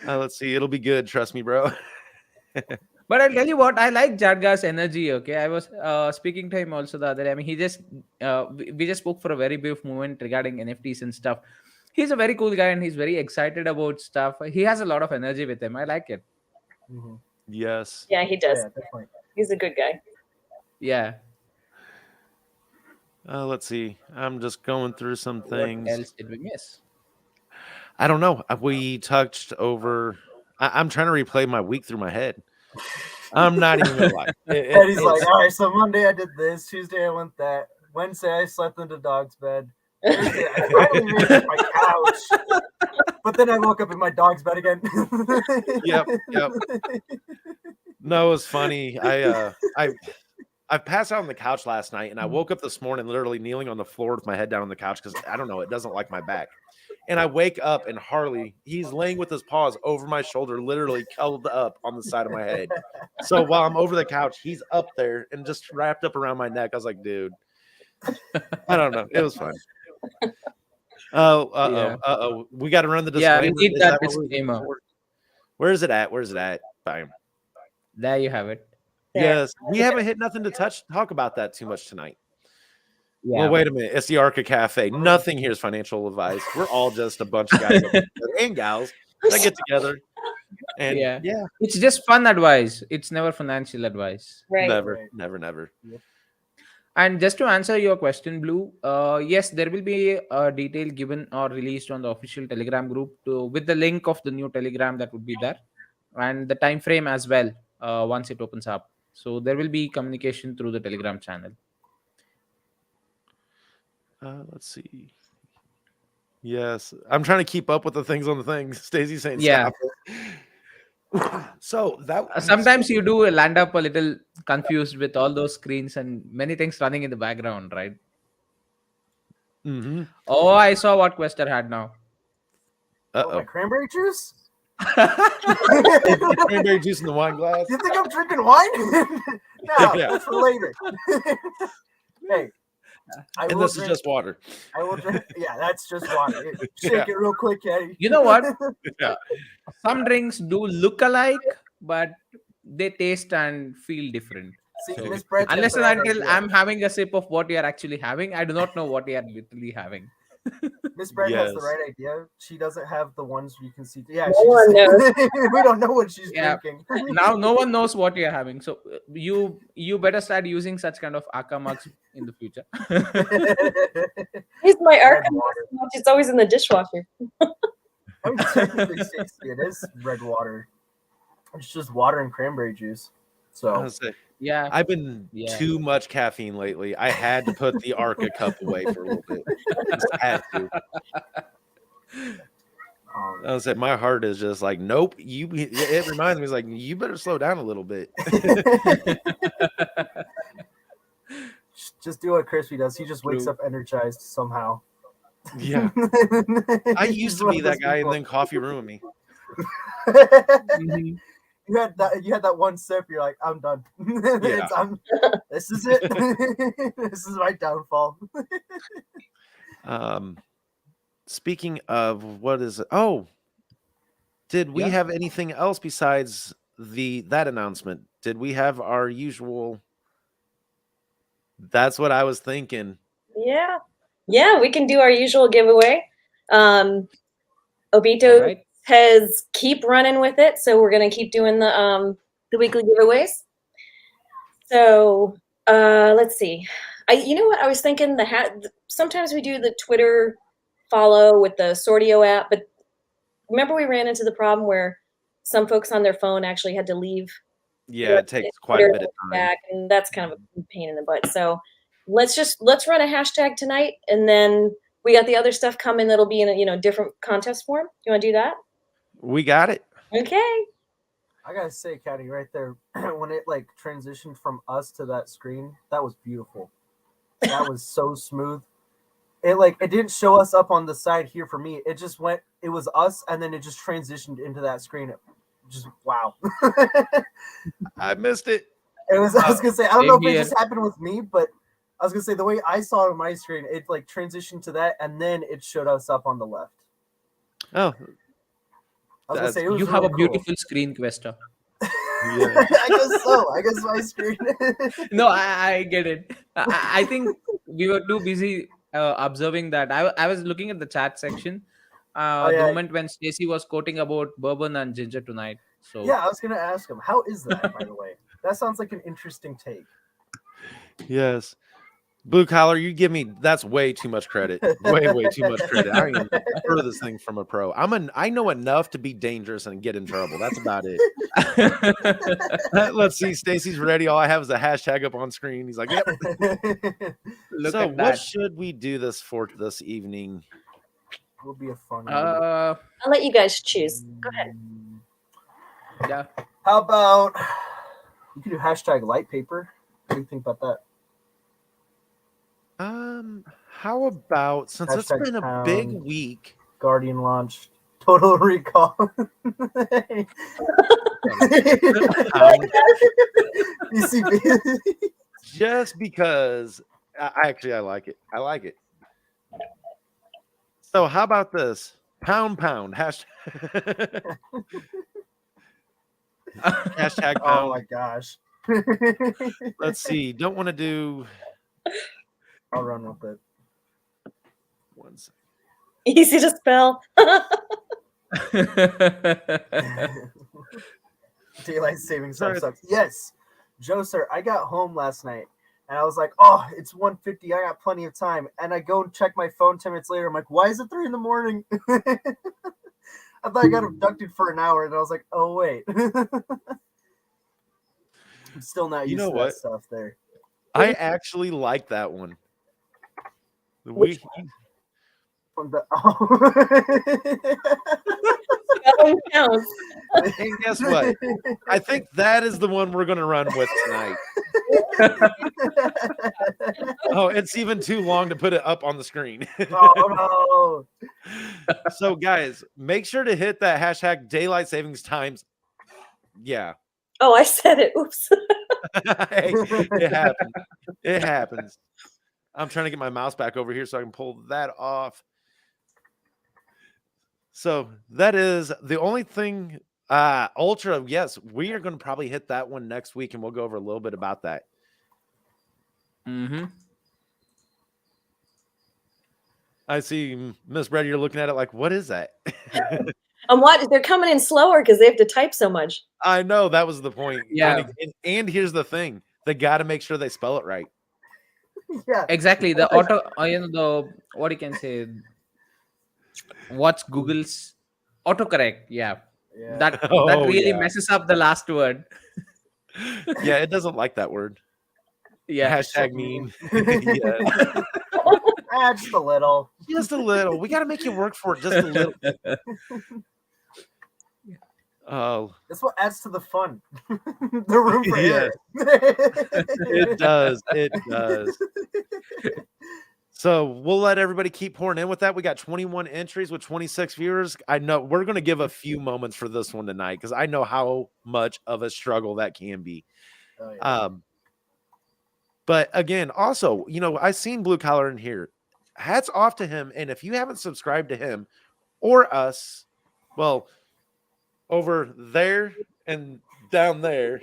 Yeah. Let's see. It'll be good. Trust me, bro. But I'll tell you what, I like Jadga's energy. Okay, I was speaking to him also the other day. I mean, he just we just spoke for a very brief moment regarding NFTs and stuff. He's a very cool guy and he's very excited about stuff. He has a lot of energy with him. I like it. Mhm. Yes. Yeah, he does. Yeah, definitely. He's a good guy. Yeah. Let's see. I'm just going through some What things. else did we miss? I don't know. We touched over. I'm trying to replay my week through my head. I'm not even gonna lie. And he's like, all right, so Monday I did this, Tuesday I went that, Wednesday I slept in the dog's bed, Thursday I finally made it to my couch, but then I woke up in my dog's bed again. Yep. No, it was funny. I passed out on the couch last night, and I woke up this morning literally kneeling on the floor with my head down on the couch because I don't know, it doesn't like my back. And I wake up, and Harley, he's laying with his paws over my shoulder, literally cuddled up on the side of my head. So while I'm over the couch, he's up there and just wrapped up around my neck. I was like, dude, I don't know. It was fun. Oh. We got to run the disclaimer. Yeah, we need Is that what we're looking disclaimer. for? Where is it at? Where's it at? Bam. There you have it. There. Yes, we haven't hit nothing to talk about that too much tonight. Yeah. Well, wait a minute. It's the Archa Cafe. Nothing here is financial advice. We're all just a bunch of guys and gals that get together. And Yeah. yeah, It's just fun advice. It's never financial advice. Right. never. And just to answer your question, Blue, yes, there will be a detail given or released on the official Telegram group with the link of the new Telegram that would be there. and the time frame as well once it opens up. So there will be communication through the Telegram channel. Let's see. Yes, I'm trying to keep up with the things on the things. Stacey's saying Yeah. stop it. So that Sometimes you do land up a little confused with all those screens and many things running in the background, right? Mm-hmm. Oh, I saw what Quester had now. Oh, my Uh-oh. cranberry juice? The cranberry juice in the wine glass. You think I'm drinking wine? No, Yeah. that's for later. Hey, I And will this is drink. just water. I will drink. Yeah, that's just water. Shake Yeah. it real quick, Eddie. You know what? Yeah. Some drinks do look alike, but they taste and feel different. See, So Miss Brett has unless the and right until idea. I'm having a sip of what you're actually having, I do not know what you're literally having. Miss Brett has the Yes. right idea. She doesn't have the ones you can see. Yeah, No she one knows. we don't know what she's Yeah. drinking. Now no one knows what you're having. So you better start using such kind of Aka mugs in the future. Here's my Red Arca water. mug. It's always in the dishwasher. I mean, technically, Stacey, it is red water. It's just water and cranberry juice. I So was say, Yeah. I've been Yeah. too much caffeine lately. I had to put the Arca cup away for a little bit. Just had to. I was say my heart is just like, nope. It reminds me, it's like you better slow down a little bit. just do what Crispy does. He just wakes True. up energized somehow. Yeah, I used to be that guy, and then coffee ruined me. Mhm. You had that one sip. You're like, I'm done. Yeah. This is it. This is my downfall. Speaking of what is it? Oh, did we Yeah. have anything else besides that announcement? Did we have our usual? That's what I was thinking. Yeah, we can do our usual giveaway. Obito All right. has keep running with it, so we're gonna keep doing the weekly giveaways. So let's see. You know what I was thinking? Sometimes we do the Twitter follow with the Sortio app, but remember we ran into the problem where some folks on their phone actually had to leave. Yeah, it takes quite a bit of time. back, and that's kind of a pain in the butt. So let's run a hashtag tonight, and then we got the other stuff coming that'll be in a different contest form. You want to do that? We got it. Okay. I gotta say, Caddy, right there, when it like transitioned from us to that screen, that was beautiful. That was so smooth. It didn't show us up on the side here for me. It just went. It was us, and then it just transitioned into that screen. Just wow. I missed it. It was. I was gonna say. I don't know if Same it here. just happened with me, but I was gonna say the way I saw it on my screen, it like transitioned to that, and then it showed us up on the left. Oh, I was gonna say it was You have really a cool. beautiful screen, Quester. yeah. I guess so. I guess my screen. No, I get it. I think we were too busy observing that. I was looking at the chat section Oh, the yeah. moment when Stacy was quoting about bourbon and ginger tonight. So Yeah, I was gonna ask him. How is that, by the way? That sounds like an interesting take. Yes. Blue collar, you give me that's way too much credit. Way too much credit. I am furthest thing from a pro. I know enough to be dangerous and get in trouble. That's about it. Let's see. Stacy's ready. All I have is a hashtag up on screen. He's like, yep. look So at what that. should we do this for this evening? Will be a fun one. Uh, I'll let you guys choose. Go ahead. yeah. How about you can do hashtag light paper? What do you think about that? How about since it's Hashtag been a big pound. week? Guardian launched. Total Recall. BCB. Just because I like it. I like it. So how about this? Pound hashtag hashtag Oh pound. my gosh. Let's see. Don't want to do I'll run with it. one second. Easy to spell. Daylight savings time Sorry. sucks. Yes. Joe, sir, I got home last night and I was like, oh, it's 1:50. I got plenty of time. And I go and check my phone 10 minutes later. I'm like, why is it 3 a.m? I thought I got abducted for an hour, and I was like, oh wait. I'm still not You used know to what? that stuff there. I actually like that one. Which From the, That one counts. And guess what? I think that is the one we're going to run with tonight. Oh, it's even too long to put it up on the screen. Oh no. So, guys, make sure to hit that hashtag daylight savings times. Yeah. Oh, I said it. Oops. Hey, it happens. It happens. I'm trying to get my mouse back over here so I can pull that off. So that is the only thing. Ultra, yes, we are going to probably hit that one next week, and we'll go over a little bit about that. Mm-hmm. I see, Miss Brett, you're looking at it like, what is that? They're coming in slower because they have to type so much. I know that was the point. Yeah. And here's the thing: they got to make sure they spell it right. Yeah. Exactly. The auto, the what you can say. What's Google's autocorrect? Yeah. Yeah. That Oh, really yeah. messes up the last word. Yeah, it doesn't like that word. Yeah. Hashtag mean. Yeah. Just a little. Just a little. We got to make you work for it just a little. Oh, That's what adds to the fun. The room for Yes. error. it does. It does. So we'll let everybody keep pouring in with that. We got 21 entries with 26 viewers. I know we're going to give a few moments for this one tonight because I know how much of a struggle that can be. Oh, yeah. But again, also, I seen Blue Collar in here. Hats off to him. And if you haven't subscribed to him or us, well, over there and down there,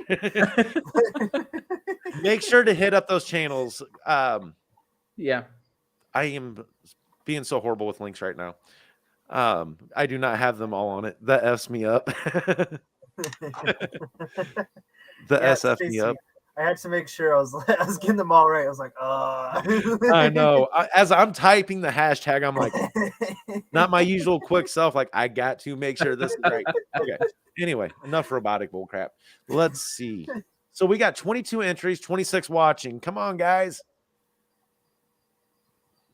make sure to hit up those channels. Yeah. I am being so horrible with links right now. I do not have them all on it. That F's me up. The Yeah, S F me Stacey, up. I had to make sure I was getting them all right. I was like, I know. As I'm typing the hashtag, I'm like, not my usual quick self. Like, I got to make sure this is right. Okay. Anyway, enough robotic bullcrap. Let's see. So we got 22 entries, 26 watching. Come on, guys.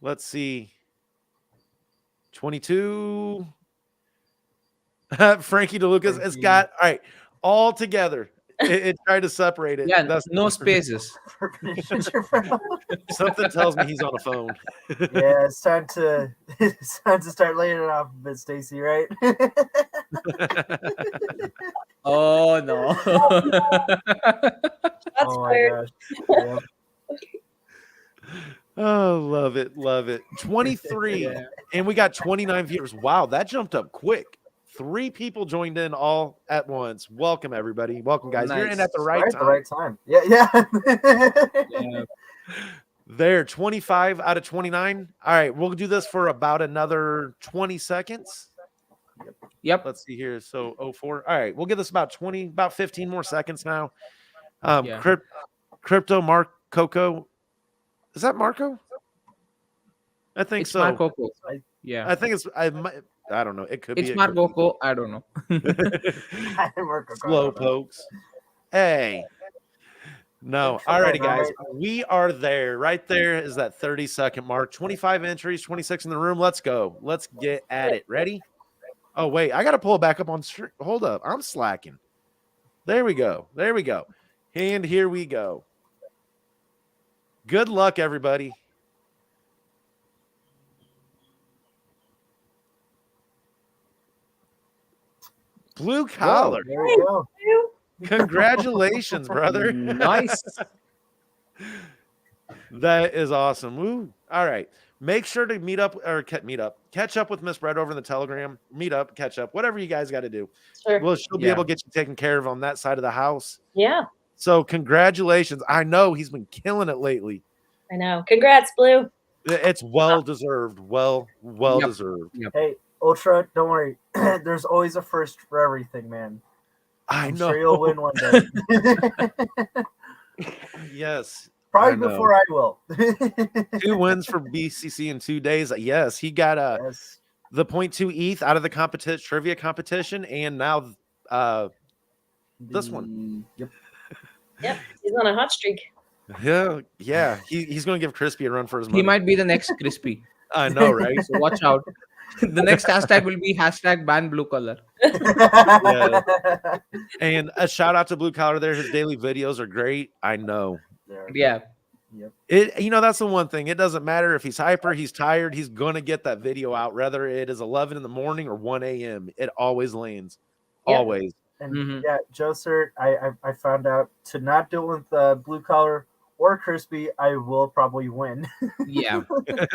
Let's see. 22. Frankie DeLucas. It's got, all right, all together. It tried to separate it. Yeah. That's No spaces. something tells me he's on a phone. Yeah, it's time to start laying it off a bit, Stacey, right? Oh no. That's Oh my weird. gosh. Yeah. Oh, love it. Love it. 23. Yeah. And we got 29 viewers. Wow, that jumped up quick. 3 people joined in all at once. Welcome, everybody. Welcome, guys. You're in Nice. at the right Right, time. the right time. Yeah. Yeah. There, 25 out of 29. All right, we'll do this for about another 20 seconds. Yep. Let's see here. So 04. All right, we'll give this about 15 more seconds now. Yeah. Crypto Mark Coco. Is that Marco? I think It's so. Marco. Yeah. I think it's I don't know. It could It's be. Marco. I don't know. Slow pokes. Hey. No. Alrighty, guys. We are there. Right there is that 30-second mark. 25 entries, 26 in the room. Let's go. Let's get at it. Ready? Oh, wait. I got to pull it back up on stream. Hold up. I'm slacking. There we go. There we go. And here we go. Good luck, everybody. Blue Collar. There we go. Congratulations, brother. Nice. That is awesome. Woo. All right. Make sure to catch up with Miss Brett over in the Telegram. Meet up, catch up, whatever you guys got to do. Sure. Well, she'll be able to get you taken care of on that side of the house. Yeah, So congratulations. I know he's been killing it lately. I know. Congrats, Blue. It's well deserved. Well Yep. deserved. Hey, Ultra, don't worry. There's always a first for everything, man. I I'm know. sure you'll win one day. Yes. Probably I know. before I will. 2 wins for BCC in 2 days. Yes, he got Yes. the 0.2 ETH out of the competition trivia competition, and now this one. Yep. Yep, he's on a hot streak. Yeah. He's going to give Crispy a run for his money. He might be the next Crispy. I know, right? So watch out. The next hashtag will be hashtag ban blue collar. And a shout out to Blue Collar there. His daily videos are great. I know. Yeah. It, that's the one thing. It doesn't matter if he's hyper, he's tired, he's going to get that video out, whether it is 11 in the morning or 1 a.m. It always lands. Yeah. Always. And yeah, Joe Sir, I found out to not deal with Blue Collar or Crispy, I will probably win. Yeah.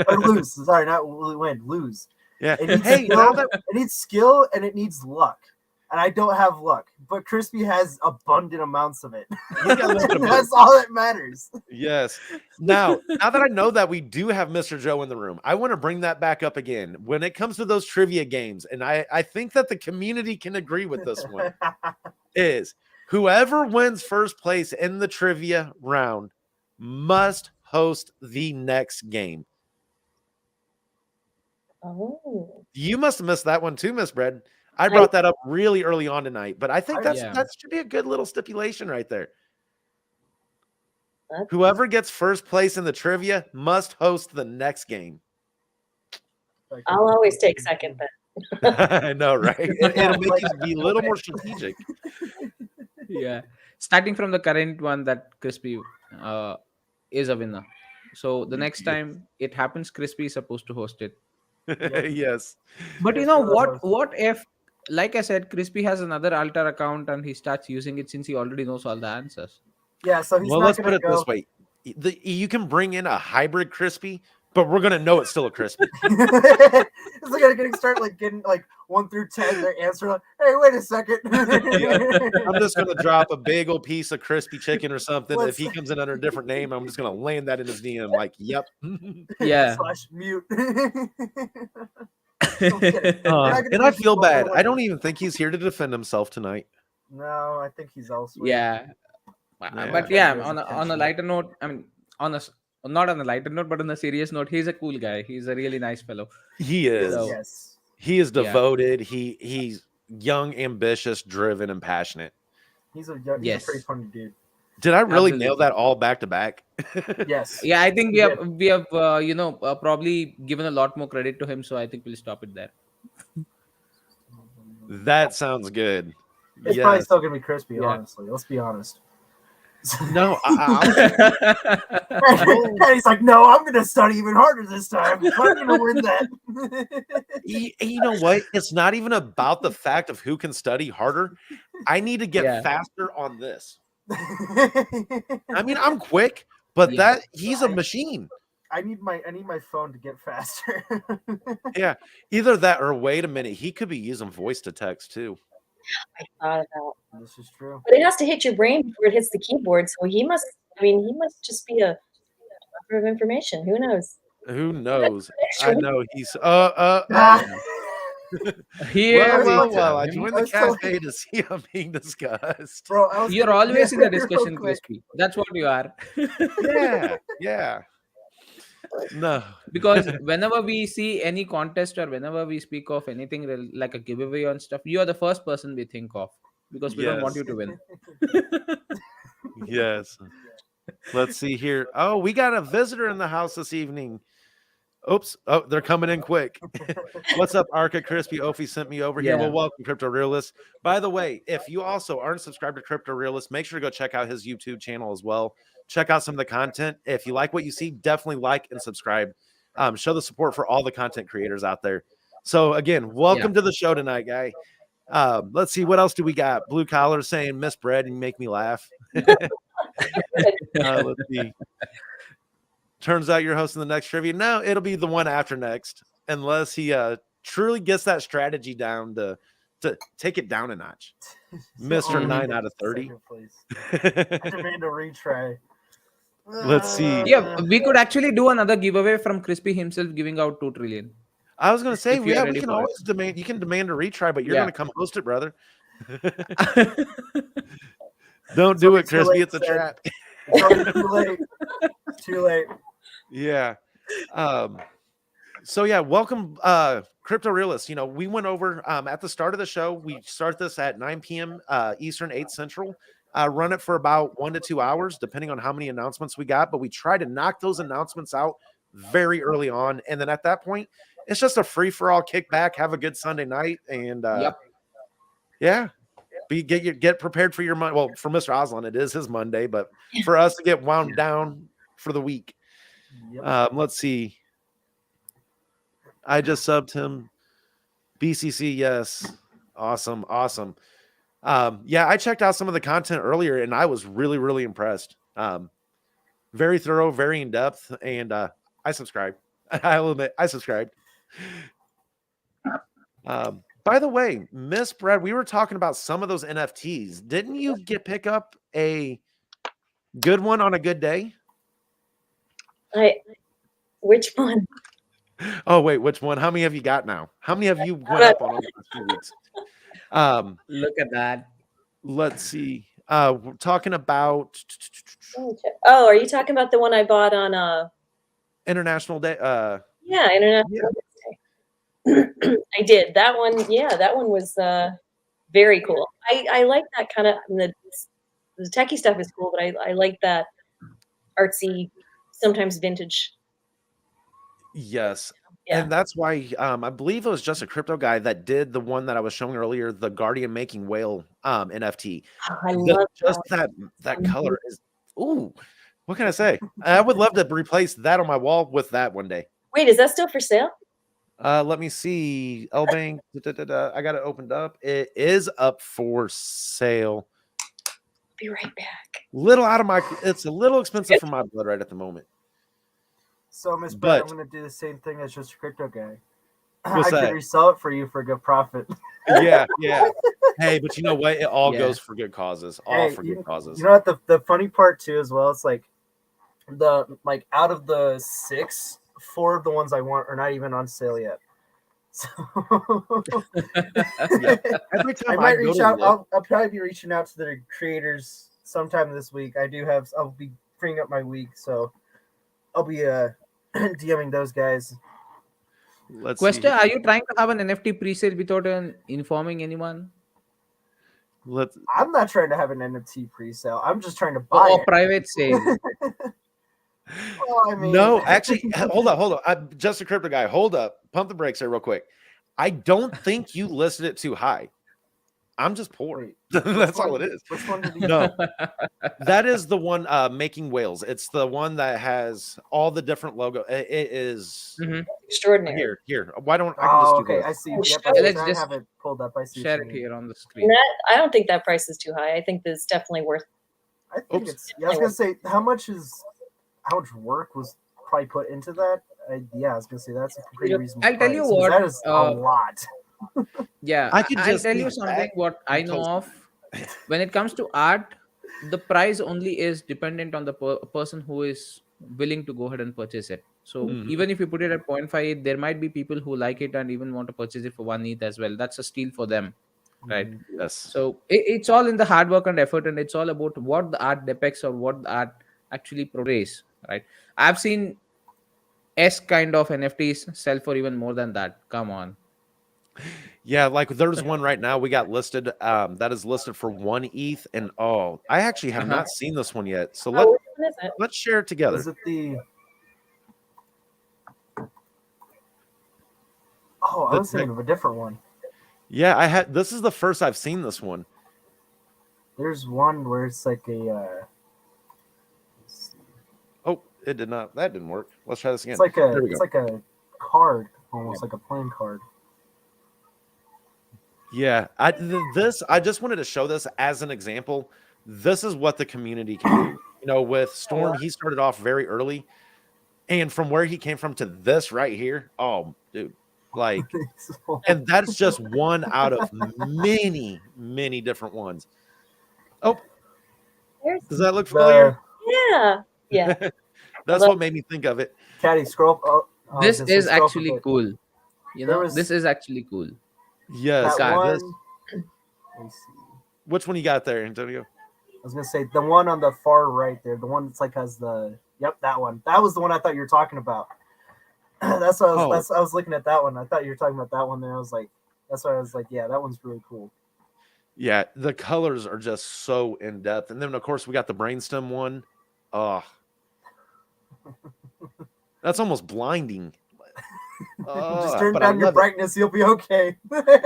Or lose. Sorry, not win, lose. Yeah. It needs Hey, skill, it needs skill and it needs luck. And I don't have luck, but Crispy has abundant amounts of it. That's all that matters. Yes. Now that I know that we do have Mr. Joe in the room, I want to bring that back up again. When it comes to those trivia games, and I think that the community can agree with this one, is whoever wins first place in the trivia round must host the next game. Oh. You must have missed that one too, Miss Bread. I brought that up really early on tonight, but I think that should be a good little stipulation right there. Whoever gets first place in the trivia must host the next game. I'll always take second then. I know, right? It'll make you be a little more strategic. Yeah. Starting from the current one that Crispy is a winner. So the next time it happens, Crispy is supposed to host it. Yes. But you know what? What if, like I said, Crispy has another altar account and he starts using it since he already knows all the answers? Yeah, so he's let's put it this way. You can bring in a hybrid Crispy, but we're gonna know it's still a Crispy. It's like getting 1 through 10. Their answer, like, hey, wait a second. I'm just gonna drop a big old piece of crispy chicken or something. If he comes in under a different name, I'm just gonna land that in his DM. Like, yep. Yeah. /mute. And I feel bad. I don't even think he's here to defend himself tonight. No, I think he's elsewhere. Yeah. But yeah, on a lighter note, I mean, not on a lighter note, but on a serious note, he's a cool guy. He's a really nice fellow. He is. Yes. He is devoted. He's young, ambitious, driven, and passionate. He's a pretty funny dude. Did I really nail that all back to back? Yes. Yeah, I think we have probably given a lot more credit to him, so I think we'll stop it there. That sounds good. It's probably still gonna be Crispy, honestly. Let's be honest. No, and he's like, no, I'm gonna study even harder this time. I'm gonna win that. You know what? It's not even about the fact of who can study harder. I need to get faster on this. I mean, I'm quick, but he's a machine. I need my phone to get faster. Yeah, either that or wait a minute, he could be using voice to text too. I thought about. This is true. But it has to hit your brain before it hits the keyboard. So he must just be a of information. Who knows? Who knows? I know he's Here well, I joined the cafe to see how being discussed. Bro, you're always in the discussion, Crispy. That's what you are. Yeah. No, because whenever we see any contest or whenever we speak of anything like a giveaway and stuff, you are the first person we think of because we don't want you to win. Yes. Let's see here. Oh, we got a visitor in the house this evening. Oops. Oh, they're coming in quick. What's up, Archa? Crispy Ophi sent me over here. Well, welcome, Crypto Realist. By the way, if you also aren't subscribed to Crypto Realist, make sure to go check out his YouTube channel as well. Check out some of the content. If you like what you see, definitely like and subscribe. Show the support for all the content creators out there. So again, welcome to the show tonight, guy. Let's see, what else do we got? Blue Collar saying Miss Bread and you make me laugh. Let's see. Turns out you're hosting the next trivia. No, it'll be the one after next, unless he truly gets that strategy down to take it down a notch. Mr. 9 out of 30. I demand a retry. Let's see. Yeah, we could actually do another giveaway from Crispy himself giving out 2 trillion. I was going to say, we can always demand. You can demand a retry, but you're going to come host it, brother. Don't do it, Crispy. It's a trap. It's too late. Too late. Yeah. So yeah, welcome, Crypto Realists. You know, we went over at the start of the show. We start this at 9 p.m. Eastern, 8 Central. Run it for about 1 to 2 hours, depending on how many announcements we got. But we try to knock those announcements out very early on, and then at that point, it's just a free for all kickback. Have a good Sunday night, and Yep. yeah, get prepared for your Monday. Well, for Mr. Oslin, it is his Monday, but for us to get wound down for the week. Yep. Let's see. I just subbed him. BCC, yes. Awesome. Yeah, I checked out some of the content earlier and I was really, really impressed. Very thorough, very in depth, and I subscribed. I'll admit, I subscribed. By the way, Miss Brad, we were talking about some of those NFTs. Didn't you pick up a good one on a good day? Which one? Oh wait, which one? How many have you got now? How many have you went up on over the 2 weeks? Look at that. Let's see. We're talking about Oh, are you talking about the one I bought on International Day. Yeah, International Day. I did. That one, yeah, that one was very cool. I like that kind of the techie stuff is cool, but I like that artsy, sometimes vintage. Yes. Yeah. And that's why I believe it was just a crypto guy that did the one that I was showing earlier, the Guardian Making Whale NFT. Oh, I love just that color is ooh. What can I say? I would love to replace that on my wall with that one day. Wait, is that still for sale? Let me see. Elbank. I got it opened up. It is up for sale. Be right back. It's a little expensive for my blood right at the moment. So, Miss Brett, I'm going to do the same thing as just a crypto guy. What's I that? could resell it for you for a good profit. Yeah. Hey, but you know what? It all goes for good causes. All for good causes. You know what? The funny part too, as well, it's like out of the 6, 4 of the ones I want are not even on sale yet. So every time I might reach out. I'll probably be reaching out to the creators sometime this week. I'll be freeing up my week, so I'll be DMing those guys. Question: are you trying to have an NFT pre-sale without informing anyone? I'm not trying to have an NFT pre-sale. I'm just trying to buy it. Private sale. Well, I mean... No, actually, hold on. I'm just a crypto guy. Hold up. Pump the brakes there real quick. I don't think you listed it too high. I'm just poor. Wait, that's all it is. Which one did you No, that is the one Making Whales. It's the one that has all the different logo. It is extraordinary. Here. Why don't I can just do okay? this? I see. Let's I just have it pulled up. I see. Share it here on the screen. I don't think that price is too high. I think that's definitely worth. I think it's. Yeah, I was gonna say how much work was probably put into that. I was gonna say that's a pretty reasonable. I'll tell you what. That is a lot. Yeah, I'll tell you something. What I know of, when it comes to art, the price only is dependent on the person who is willing to go ahead and purchase it. So even if you put it at 0.5, there might be people who like it and even want to purchase it for 1 ETH as well. That's a steal for them, right? Yes. So it's all in the hard work and effort, and it's all about what the art depicts or what the art actually portrays, right? I've seen S kind of NFTs sell for even more than that. Come on. Yeah, like there's one right now we got listed that is listed for 1 ETH, and I actually have not seen this one yet. So let's share it together. Is it the I was thinking of a different one. Yeah, this is the first I've seen this one. There's one where it's like a it did not. That didn't work. Let's try this again. It's like a card, almost like a playing card. Yeah, I just wanted to show this as an example. This is what the community can do. You know, with Storm, he started off very early, and from where he came from to this right here, oh, dude, like, and that's just one out of many, many different ones. Oh, does that look familiar? Yeah. That's what made me think of it. Caddy, scroll. This is actually cool. You know, this is actually cool. Yes, let me see. Which one you got there, Antonio? I was gonna say the one on the far right there, the one that's like has the that one. That was the one I thought you were talking about. That's what I was. Oh. I was looking at that one. I thought you were talking about that one. There, I was like, that's why I was like, yeah, that one's really cool. Yeah, the colors are just so in depth. And then of course we got the brainstem one. Oh, that's almost blinding. Just turn But I down your love it. brightness, you'll be okay.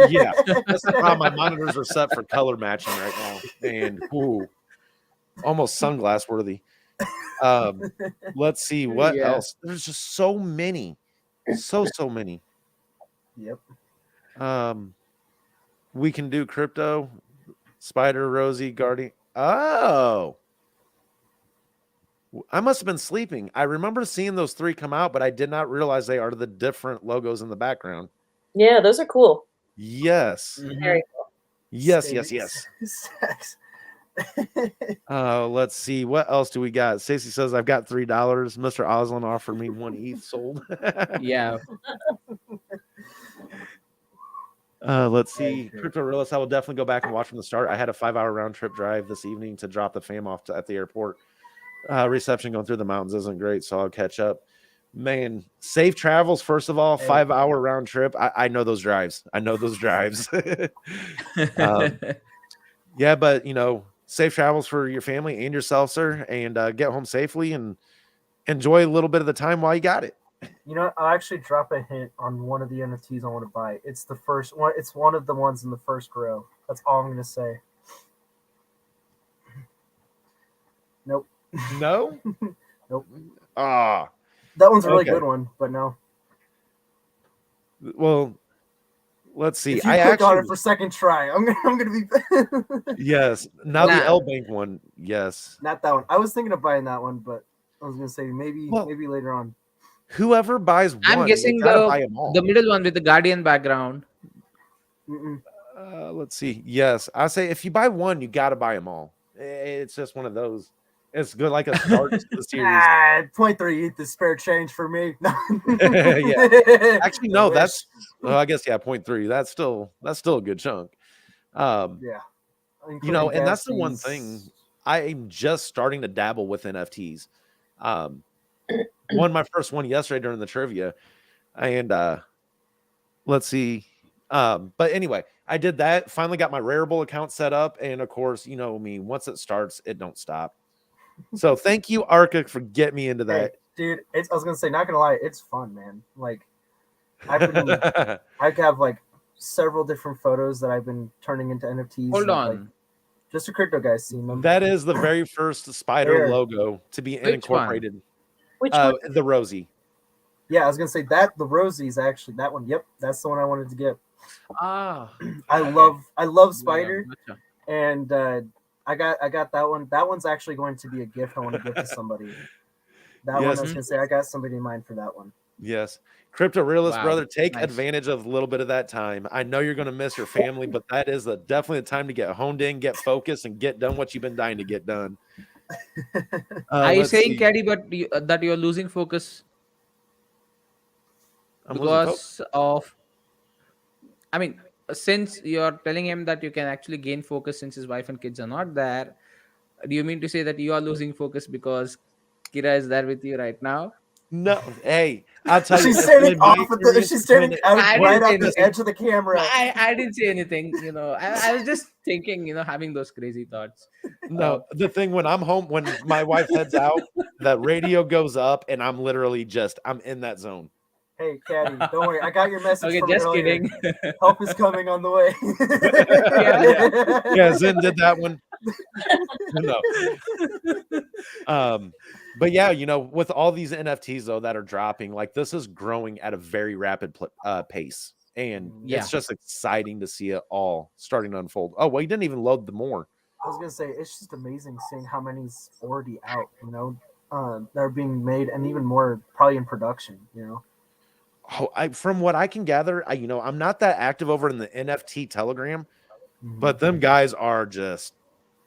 Yeah, that's the problem. My monitors are set for color matching right now, and ooh, almost sunglass worthy. Let's see what Yeah. else. There's just so many, so many. Yep. We can do crypto, Spider, Rosie, Guardian. Oh, I must have been sleeping. I remember seeing those three come out, but I did not realize they are the different logos in the background. Yeah, those are cool. Yes. Very cool. Yes. Sex. Let's see. What else do we got? Stacey says, I've got $3. Mr. Oslin offered me 1 ETH sold. Yeah. Let's see. Okay. Crypto Realist, I will definitely go back and watch from the start. I had a 5-hour round trip drive this evening to drop the fam off at the airport. Reception going through the mountains isn't great, so I'll catch up. Man, safe travels, first of all. 5-hour round trip. I know those drives. Yeah, but safe travels for your family and yourself, sir, and get home safely and enjoy a little bit of the time while you got it. You know, I'll actually drop a hint on one of the NFTs I want to buy. It's the first one. It's one of the ones in the first row. That's all I'm going to say. Nope. No? Nope. Ah. That one's a really Okay. good one, but no. Well, let's see. If you click on it for second try, I'm gonna be. Yes. Now Nah. the L Bank one. Yes. Not that one. I was thinking of buying that one, but I was gonna say maybe Well, later on. Whoever buys one, I'm guessing they gotta buy them all. the middle one with the Guardian background. Mm-mm. Let's see. Yes, I say if you buy one, you got to buy them all. It's just one of those. It's good, like a start to the series. 0.3 ETH is spare change for me. Yeah. Actually, no. I That's. Well, I guess 0.3. That's still a good chunk. yeah. And that's the one thing. I'm just starting to dabble with NFTs. Won my first one yesterday during the trivia, and let's see. But anyway, I did that. Finally got my Rareable account set up, and of course, you know me. Once it starts, it don't stop. So thank you, Arca, for getting me into that. Hey, dude, I was gonna say, not gonna lie, it's fun, man. Like, I have like several different photos that I've been turning into NFTs. Hold on. Like, just a crypto guy's seen them. That is the very first Spider There. logo to be Which incorporated. Which one? The Rosie. Yeah, I was gonna say that the Rosie's actually that one. Yep, that's the one I wanted to get. Ah. I love Spider, Gotcha. and I got that one. That one's actually going to be a gift I want to give to somebody. That one I was gonna say I got somebody in mind for that one. Yes. Crypto Realist, Wow, brother, take nice. advantage of a little bit of that time. I know you're going to miss your family, but that is definitely a time to get honed in, get focused, and get done what you've been dying to get done. Are you let's saying, see. Caddy, that you're losing focus I'm losing focus. because of? I mean, since you're telling him that you can actually gain focus since his wife and kids are not there, do you mean to say that you are losing focus because Kira is there with you right now? No, hey, I'll tell you. She's it's standing been my off experience she's standing out I right didn't say off the anything. edge of the camera. I didn't say anything. I was just thinking, having those crazy thoughts. No, the thing when I'm home, when my wife heads out, that radio goes up, and I'm literally I'm in that zone. Hey, Caddy, don't worry. I got your message Okay, from just earlier. kidding. Help is coming on the way. Yeah, Zen did that one. No. But yeah, with all these NFTs though that are dropping, like this is growing at a very rapid pace, and Yeah. it's just exciting to see it all starting to unfold. Oh, well, you didn't even load the more. I was gonna say it's just amazing seeing how many's already out. That are being made, and even more probably in production. Oh, from what I can gather, I'm not that active over in the NFT Telegram, but them guys are just,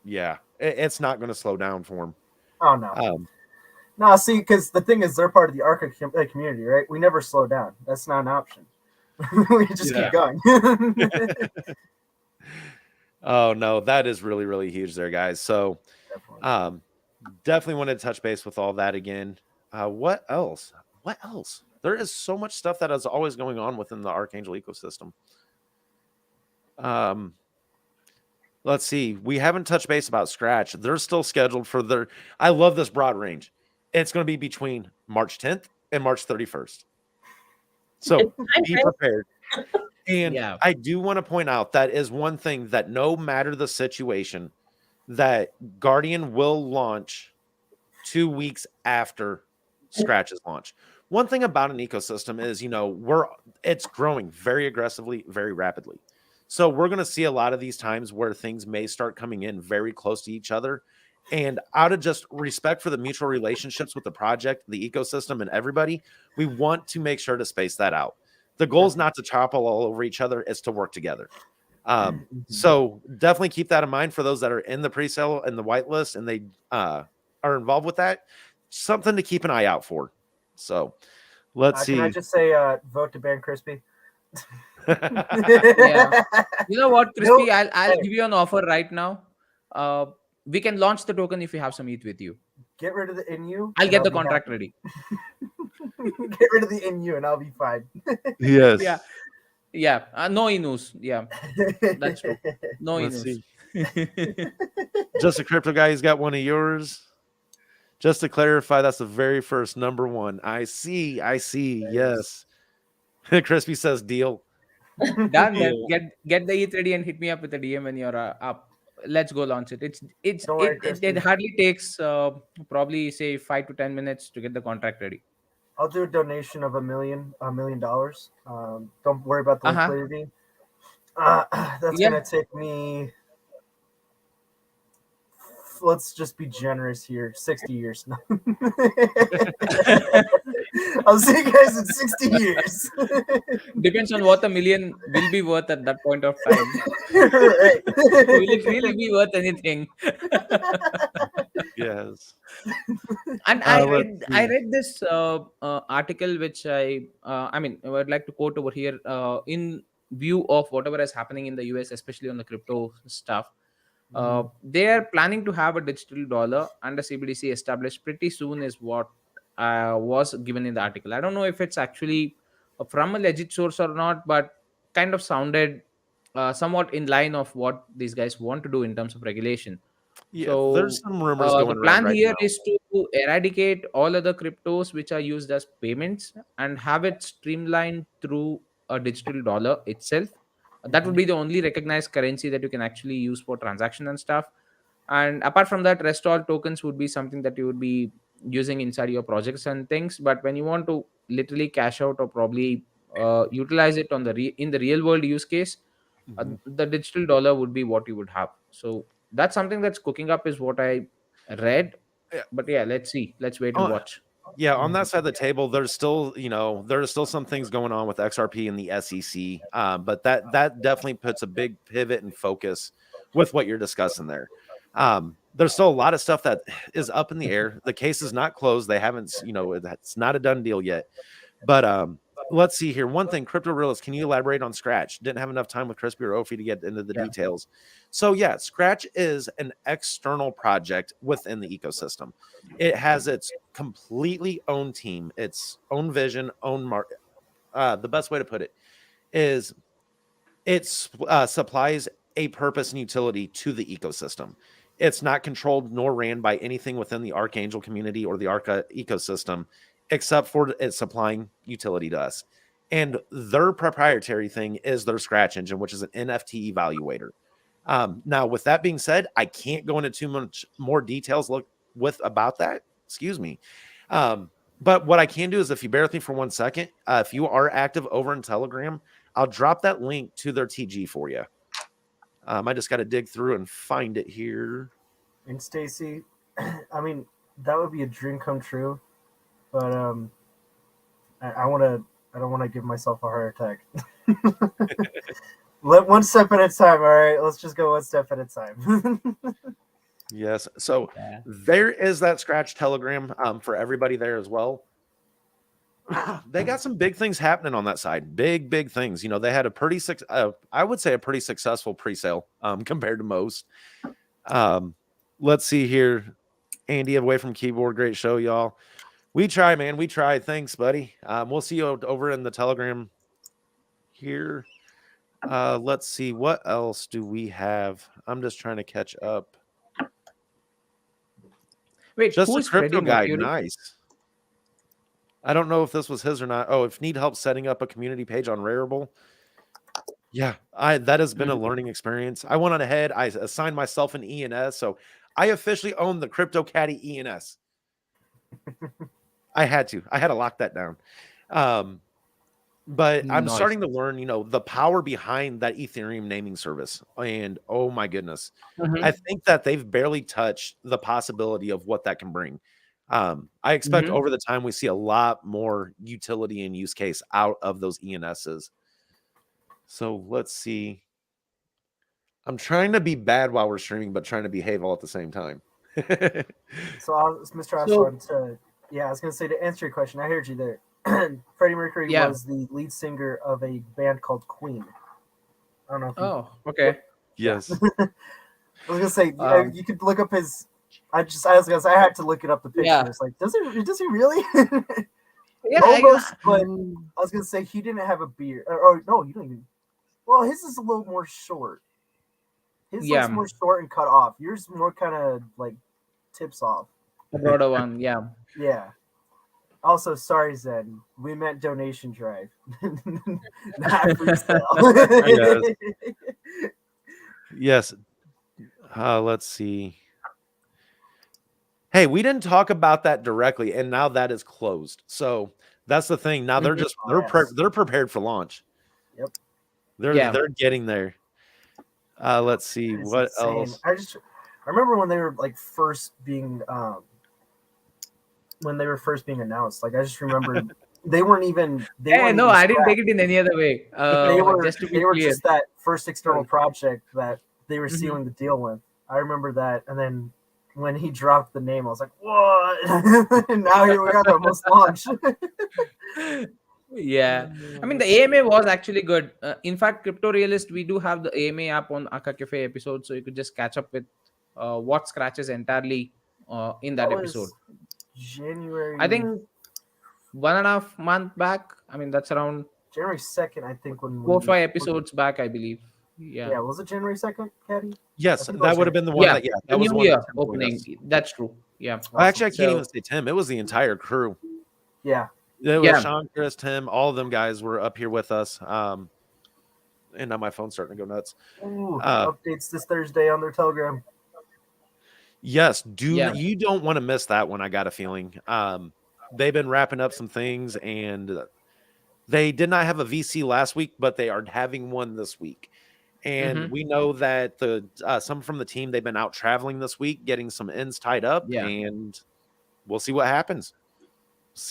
yeah, it's not going to slow down for them. Oh no. No, see, because the thing is, they're part of the Arca community, right? We never slow down. That's not an option. We just keep going. Oh no, that is really, really huge there, guys. So definitely wanted to touch base with all that again. What else? There is so much stuff that is always going on within the Archangel ecosystem. Let's see. We haven't touched base about Scratch. They're still scheduled for their. I love this broad range. It's going to be between March 10th and March 31st. So be prepared. And Yeah. I do want to point out that is one thing that no matter the situation, that Guardian will launch 2 weeks after Scratch's launch. One thing about an ecosystem is, it's growing very aggressively, very rapidly. So we're going to see a lot of these times where things may start coming in very close to each other. And out of just respect for the mutual relationships with the project, the ecosystem, and everybody, we want to make sure to space that out. The goal is not to topple all over each other, it's to work together. So definitely keep that in mind for those that are in the pre-sale and the whitelist and they are involved with that. Something to keep an eye out for. So let's see. Can I just say, vote to ban Crispy? Yeah. You know what, Crispy? No. I'll give you an offer right now. We can launch the token if you have some ETH with you. Get rid of the NU. I'll get the contract ready. Get rid of the NU and I'll be fine. Yes. Yeah. Yeah. No Inus. Yeah. That's true. No Let's Inus. see. Just a crypto guy, he's got one of yours. Just to clarify, that's the very first number one. I see. Yes. Crispy says deal. Done. Then get the ETH ready and hit me up with a DM when you're up. Let's go launch it. Don't worry, It hardly takes probably say 5 to 10 minutes to get the contract ready. I'll do a donation of $1 million. Don't worry about the liquidity. That's gonna take me. Let's just be generous here. 60 years. I'll see you guys in 60 years. Depends on what $1 million will be worth at that point of time. Right. Will it really be worth anything? Yes. And I read this article which I would like to quote over here in view of whatever is happening in the US, especially on the crypto stuff. They are planning to have a digital dollar and a CBDC established pretty soon, is what was given in the article. I don't know if it's actually from a legit source or not, but kind of sounded somewhat in line of what these guys want to do in terms of regulation. Yeah, So there's some rumors going the around plan right here now. is to eradicate all other cryptos which are used as payments and have it streamlined through a digital dollar itself. That would be the only recognized currency that you can actually use for transaction and stuff. And apart from that, rest all tokens would be something that you would be using inside your projects and things. But when you want to literally cash out or probably utilize it on in the real world use case, the digital dollar would be what you would have. So that's something that's cooking up, is what I read. Yeah. But yeah, let's see. Let's wait and watch. Yeah, on that side of the table, there's still, some things going on with XRP and the SEC. But that definitely puts a big pivot and focus with what you're discussing there. There's still a lot of stuff that is up in the air. The case is not closed. They haven't, that's not a done deal yet. But let's see here. One thing, Crypto Realist, can you elaborate on Scratch? Didn't have enough time with Crispy or Ophi to get into the details. So yeah, Scratch is an external project within the ecosystem. It has its completely own team, its own vision, own market. The best way to put it is it supplies a purpose and utility to the ecosystem. It's not controlled nor ran by anything within the Archangel community or the Arca ecosystem, except for it supplying utility to us. And their proprietary thing is their Scratch engine, which is an NFT evaluator. Now, with that being said, I can't go into too much more details about that. Excuse me. But what I can do is, if you bear with me for 1 second, if you are active over in Telegram, I'll drop that link to their TG for you. I just got to dig through and find it here. And Stacy, I mean, that would be a dream come true, but I don't want to give myself a heart attack. Let one step at a time. All right, let's just go one step at a time. Yes. So there is that Scratch Telegram for everybody there as well. They got some big things happening on that side. Big things. They had I would say a pretty successful pre-sale compared to most. Let's see here. Andy, away from keyboard, great show, y'all. We try, man. We try. Thanks, buddy. We'll see you over in the Telegram here. Let's see. What else do we have? I'm just trying to catch up. Wait, Just who a is Freddie crypto guy. Mercury? Nice. I don't know if this was his or not. Oh, if need help setting up a community page on Rarible. Yeah, that has been a learning experience. I went on ahead. I assigned myself an ENS, so I officially own the Crypto Caddy ENS. I had to lock that down. But I'm Nice. starting to learn, the power behind that Ethereum naming service. And oh my goodness, I think that they've barely touched the possibility of what that can bring. I expect over the time we see a lot more utility and use case out of those ENSs. So let's see. I'm trying to be bad while we're streaming, but trying to behave all at the same time. So, Mr. Oswald, I was going to say, to answer your question, I heard you there. Freddie Mercury was the lead singer of a band called Queen. I don't know if okay. Yes. I was going to say, you could look up his... I had to look it up, the picture. Yeah. It's like, does he really? Yeah, Almost, but I was going to say, he didn't have a beard. No, you don't even... Well, his is a little more short. His looks more short and cut off. Yours more kind of like tips off. a broader one. Yeah. Yeah. Also, sorry, Zen. We meant donation drive, not freestyle. Yes. Let's see. Hey, we didn't talk about that directly, and now that is closed. So that's the thing. Now they're just they're prepared for launch. Yep. They're getting there. Let's see what else. I remember when they were like first being announced. Like I just remember they weren't even. No, I didn't take it in any other way. They were just to be they were clear. just that first external project that they were sealing the deal with. I remember that, and then when he dropped the name, I was like, "What?" And now here we are, almost launched. Yeah, I mean the AMA was actually good. In fact, Crypto Realist, we do have the AMA app on Archa Cafe episode, so you could just catch up with what scratches entirely in that episode. January, I think 1.5 month back. I mean that's around January 2nd. I think when 4 or 5 episodes back, I believe. Yeah, was it January 2nd, Caddy? Yes, that would have been the one. That the was New one Year opening. That's true. Yeah. Actually, I can't even say Tim. It was the entire crew. Yeah. It was Sean, Chris, Tim, all of them guys were up here with us. And now my phone's starting to go nuts. Updates this Thursday on their Telegram. Yes, you don't want to miss that one. I got a feeling. They've been wrapping up some things, and they did not have a VC last week, but they are having one this week. And we know that some from the team, they've been out traveling this week, getting some ends tied up, and we'll see what happens.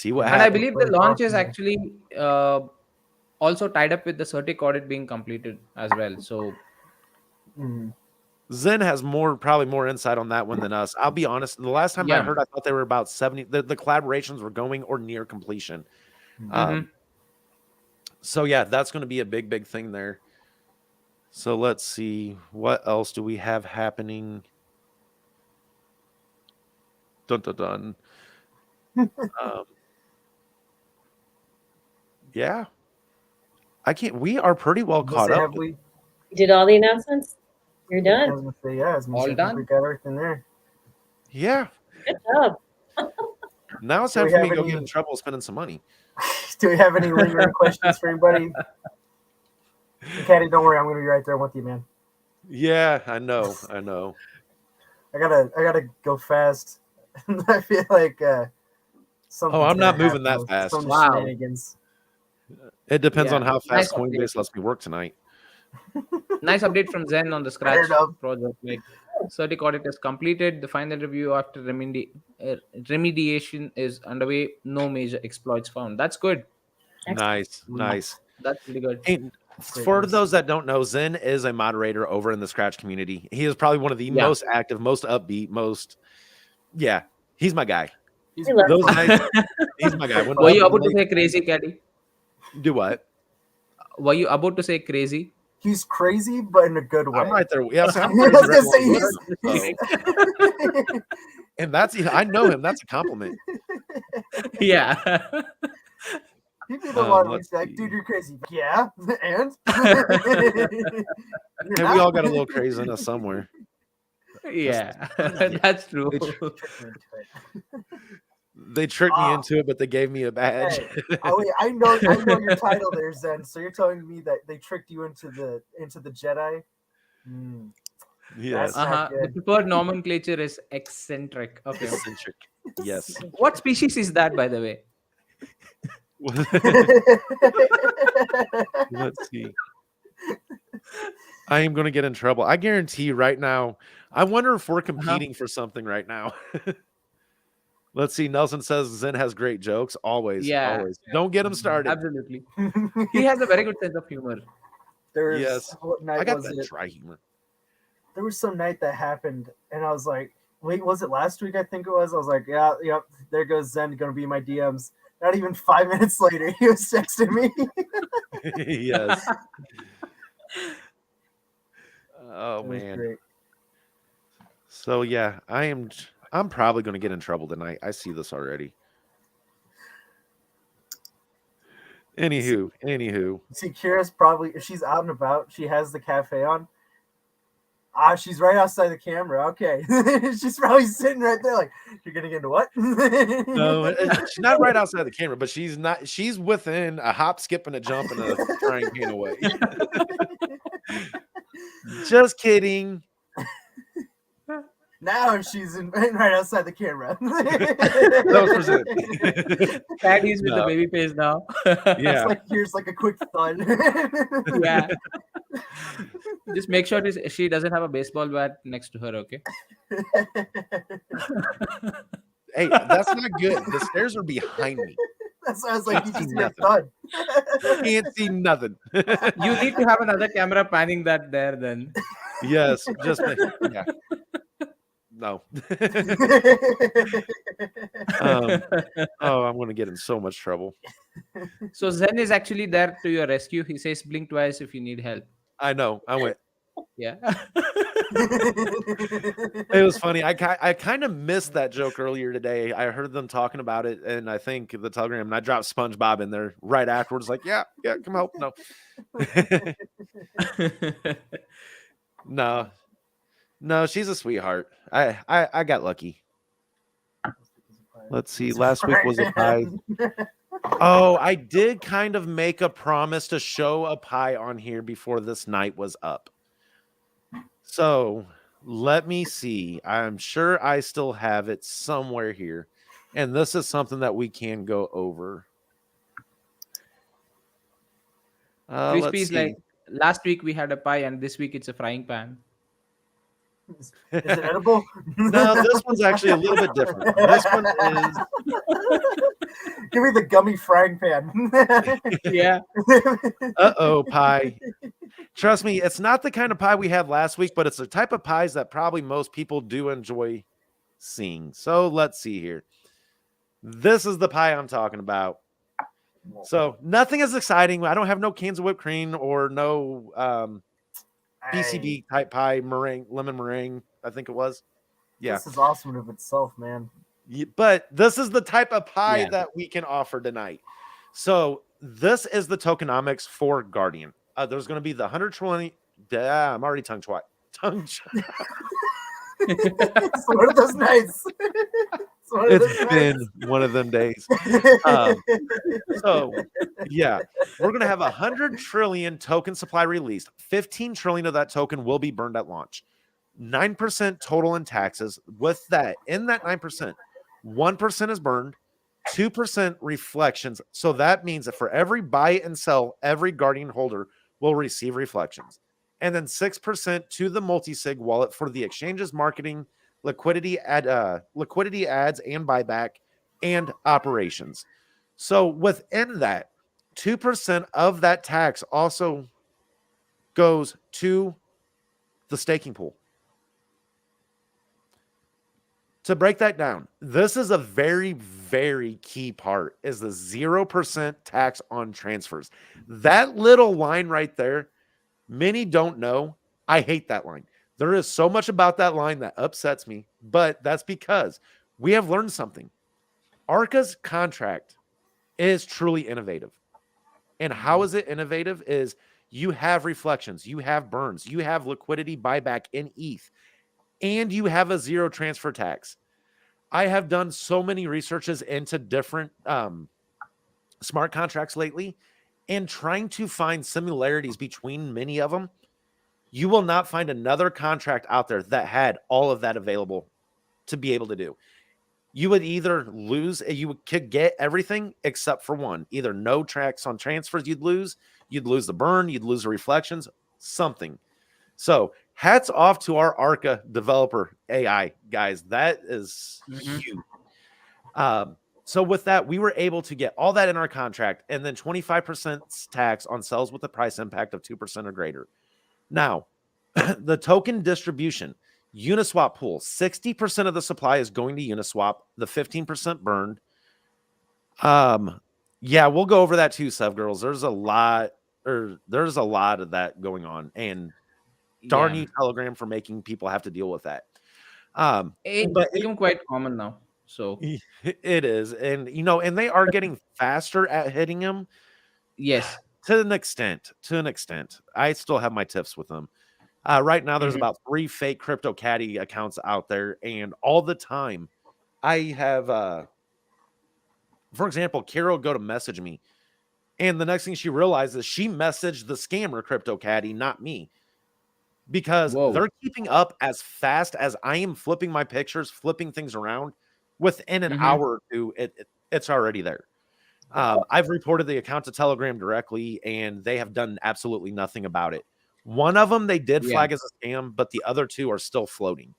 And I believe the launch is actually also tied up with the Certic audit being completed as well. So Zen has probably more insight on that one than us. I'll be honest. The last time I heard, I thought they were about 70. The collaborations were going or near completion. So yeah, that's going to be a big, big thing there. So let's see. What else do we have happening? Dun, dun, dun. Yeah, we are pretty well caught up. You did all the announcements? You're done. I was gonna say, yeah, all done. We got everything there. Yeah. Good job. Now it's time for me to go get in trouble spending some money. Do we have any lingering questions for anybody? Caddy, don't worry, I'm gonna be right there with you, man. Yeah, I know. I gotta go fast. I feel like I'm not moving that fast. Wow. It depends on how fast Coinbase lets me work tonight. Nice update from Zen on the Scratch project. Like, Certic audit is completed. The final review after remediation is underway. No major exploits found. That's good. Nice. That's really good. And for those that don't know, Zen is a moderator over in the Scratch community. He is probably one of the most active, most upbeat, he's my guy. He's my guy. Were you about to say crazy, Caddy? Do what? Were you about to say crazy? He's crazy, but in a good way. I'm right there. Yeah, I'm I was gonna say And I know him. That's a compliment. Yeah. He'd be the one Let's who's like, see. dude, you're crazy. Yeah, and you're And we all got a little crazy in us somewhere. Yeah. That's true. They, tricked me into it. they tricked me Ah. into it, but they gave me a badge. Hey, wait, I know your title there, Zen. So you're telling me that they tricked you into the Jedi? Yes. That's not The good. preferred nomenclature is eccentric. Okay. Eccentric. Yes. What species is that, by the way? Let's see. I am going to get in trouble. I guarantee you right now. I wonder if we're competing for something right now. Let's see. Nelson says Zen has great jokes. Always. Yeah. Always. Don't get him started. Absolutely. He has a very good sense of humor. There's Yes. what night I got was that it? dry humor. There was some night that happened, and I was like, wait, was it last week? I think it was. I was like, yeah, yep. There goes Zen, gonna be my DMs. Not even 5 minutes later, he was texting me. Yes. Oh It was man. great. So yeah, I'm probably going to get in trouble tonight. I see this already. Anywho. See, Kira's probably, if she's out and about, she has the cafe on. She's right outside the camera. Okay. She's probably sitting right there like, you're gonna get into what? No, she's not right outside the camera, but she's within a hop, skip, and a jump and a frying pan away. Just kidding. Now she's right outside the camera. That was presented. Daddy's with the No. baby face now. Yeah. Here's like a quick thud. Yeah. Just make sure she doesn't have a baseball bat next to her, okay? Hey, that's not good. The stairs are behind me. That's why I was like, you Can't just see hear thud. Can't see nothing. You need to have another camera panning that there then. Yes, yeah. No. I'm going to get in so much trouble. So Zen is actually there to your rescue. He says blink twice if you need help. I know. I went. Yeah. It was funny. I kind of missed that joke earlier today. I heard them talking about it, and I think the Telegram, and I dropped SpongeBob in there right afterwards. Like, yeah, come help. No. No, she's a sweetheart. I got lucky. Let's see. Last week was a pie. Oh, I did kind of make a promise to show a pie on here before this night was up. So let me see. I'm sure I still have it somewhere here. And this is something that we can go over. Crispy's like last week we had a pie and this week it's a frying pan. Is it edible? No, this one's actually a little bit different. This one is. Give me the gummy frying pan. Yeah. Uh-oh, pie. Trust me, it's not the kind of pie we had last week, but it's the type of pies that probably most people do enjoy seeing. So let's see here. This is the pie I'm talking about. So nothing is exciting. I don't have no cans of whipped cream or no BCB type pie, meringue, lemon meringue, I think it was. Yeah. This is awesome of itself, man. But this is the type of pie that we can offer tonight. So this is the tokenomics for Guardian. There's going to be the 120. I'm already tongue tied. It's one of those nights. It's been one of them days. So, yeah, we're going to have 100 trillion token supply released. 15 trillion of that token will be burned at launch. 9% total in taxes. With that, in that 9%, 1% is burned, 2% reflections. So that means that for every buy and sell, every Guardian holder will receive reflections. And then 6% to the multi-sig wallet for the exchange's marketing, liquidity ads and buyback and operations. So within that, 2% of that tax also goes to the staking pool. To break that down, this is a very, very key part, is the 0% tax on transfers. That little line right there, many don't know. I hate that line. There is so much about that line that upsets me, but that's because we have learned something. Arca's contract is truly innovative. And how is it innovative? Is you have reflections, you have burns, you have liquidity buyback in ETH, and you have a zero transfer tax. I have done so many researches into different smart contracts lately and trying to find similarities between many of them. You will not find another contract out there that had all of that available to be able to do. You would either lose, you could get everything except for one. Either no tracks on transfers you'd lose the burn, you'd lose the reflections, something. So hats off to our Arca developer AI guys. That is Mhm. huge. So with that, we were able to get all that in our contract and then 25% tax on sales with a price impact of 2% or greater. Now, the token distribution, Uniswap pool, 60% of the supply is going to Uniswap, the 15% burned. Yeah, we'll go over that too, Sev girls. There's a lot of that going on. And darn Yeah, you, Telegram, for making people have to deal with that. it's But become quite common now. So it is. And and they are getting faster at hitting them yes. to an extent. I still have my tips with them. Right now, there's Mhm. about 3 fake crypto caddy accounts out there, and all the time, I have, for example, Carol go to message me, and the next thing she realizes, she messaged the scammer crypto caddy, not me, because Whoa. they're keeping up as fast as I am flipping my pictures, flipping things around. Within an Hmm. hour or two, it's already there. I've reported the account to Telegram directly, and they have done absolutely nothing about it. One of them they did Yeah, flag as a scam, but the other two are still floating.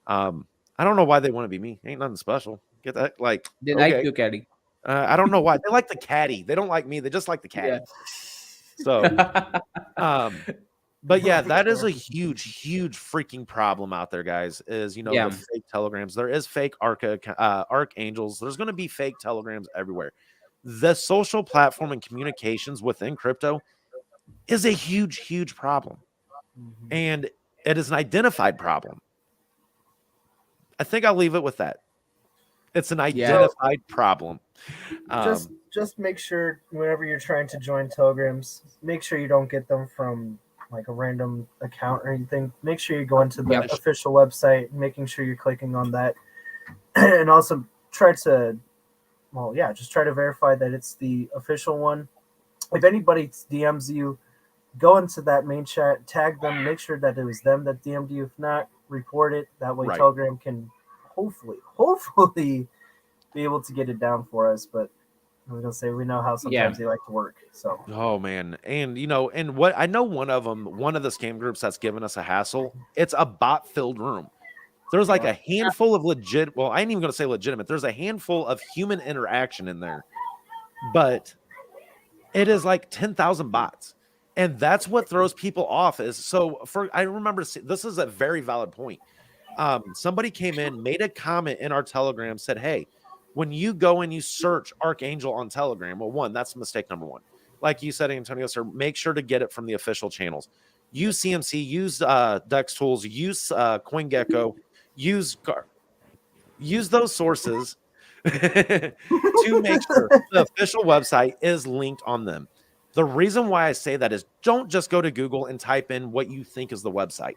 I don't know why they want to be me. Ain't nothing special. Get that? Like, they like okay. you, Caddy. I don't know why. They like the caddy. They don't like me. They just like the Yeah. caddy. So, um, but yeah, that is a huge, huge freaking problem out there, guys. Is the Yeah. fake telegrams. There is fake archangels. There's going to be fake telegrams everywhere. The social platform and communications within crypto is a huge, huge problem, Mhm. and it is an identified problem. I think I'll leave it with that. It's an Yeah. So identified problem. just Um, just make sure whenever you're trying to join telegrams, make sure you don't get them from like a random account or anything. Make sure you go into the Yep. official website, making sure you're clicking on that, and also try to just try to verify that it's the official one. If anybody DMs you, go into that main chat, tag them, make sure that it was them that DM'd you. If not, report it. That way right. Telegram can hopefully be able to get it down for us. But I was gonna say we know how Yeah. sometimes they like to work. So Oh man. And and what I know one of them, one of the scam groups that's given us a hassle, it's a bot filled room. There's like yeah. a handful of well, I ain't even gonna say legitimate. There's a handful of human interaction in there, but it is like 10,000 bots. And that's what throws people off is I remember this is a very valid point. Somebody came in, made a comment in our Telegram, said, "Hey, when you go and you search Archangel on Telegram, well, one, that's mistake number one. Like you said, Antonio, sir, make sure to get it from the official channels. Use CMC, use Dex Tools, use CoinGecko, use use those sources to make sure the official website is linked on them. The reason why I say that is don't just go to Google and type in what you think is the website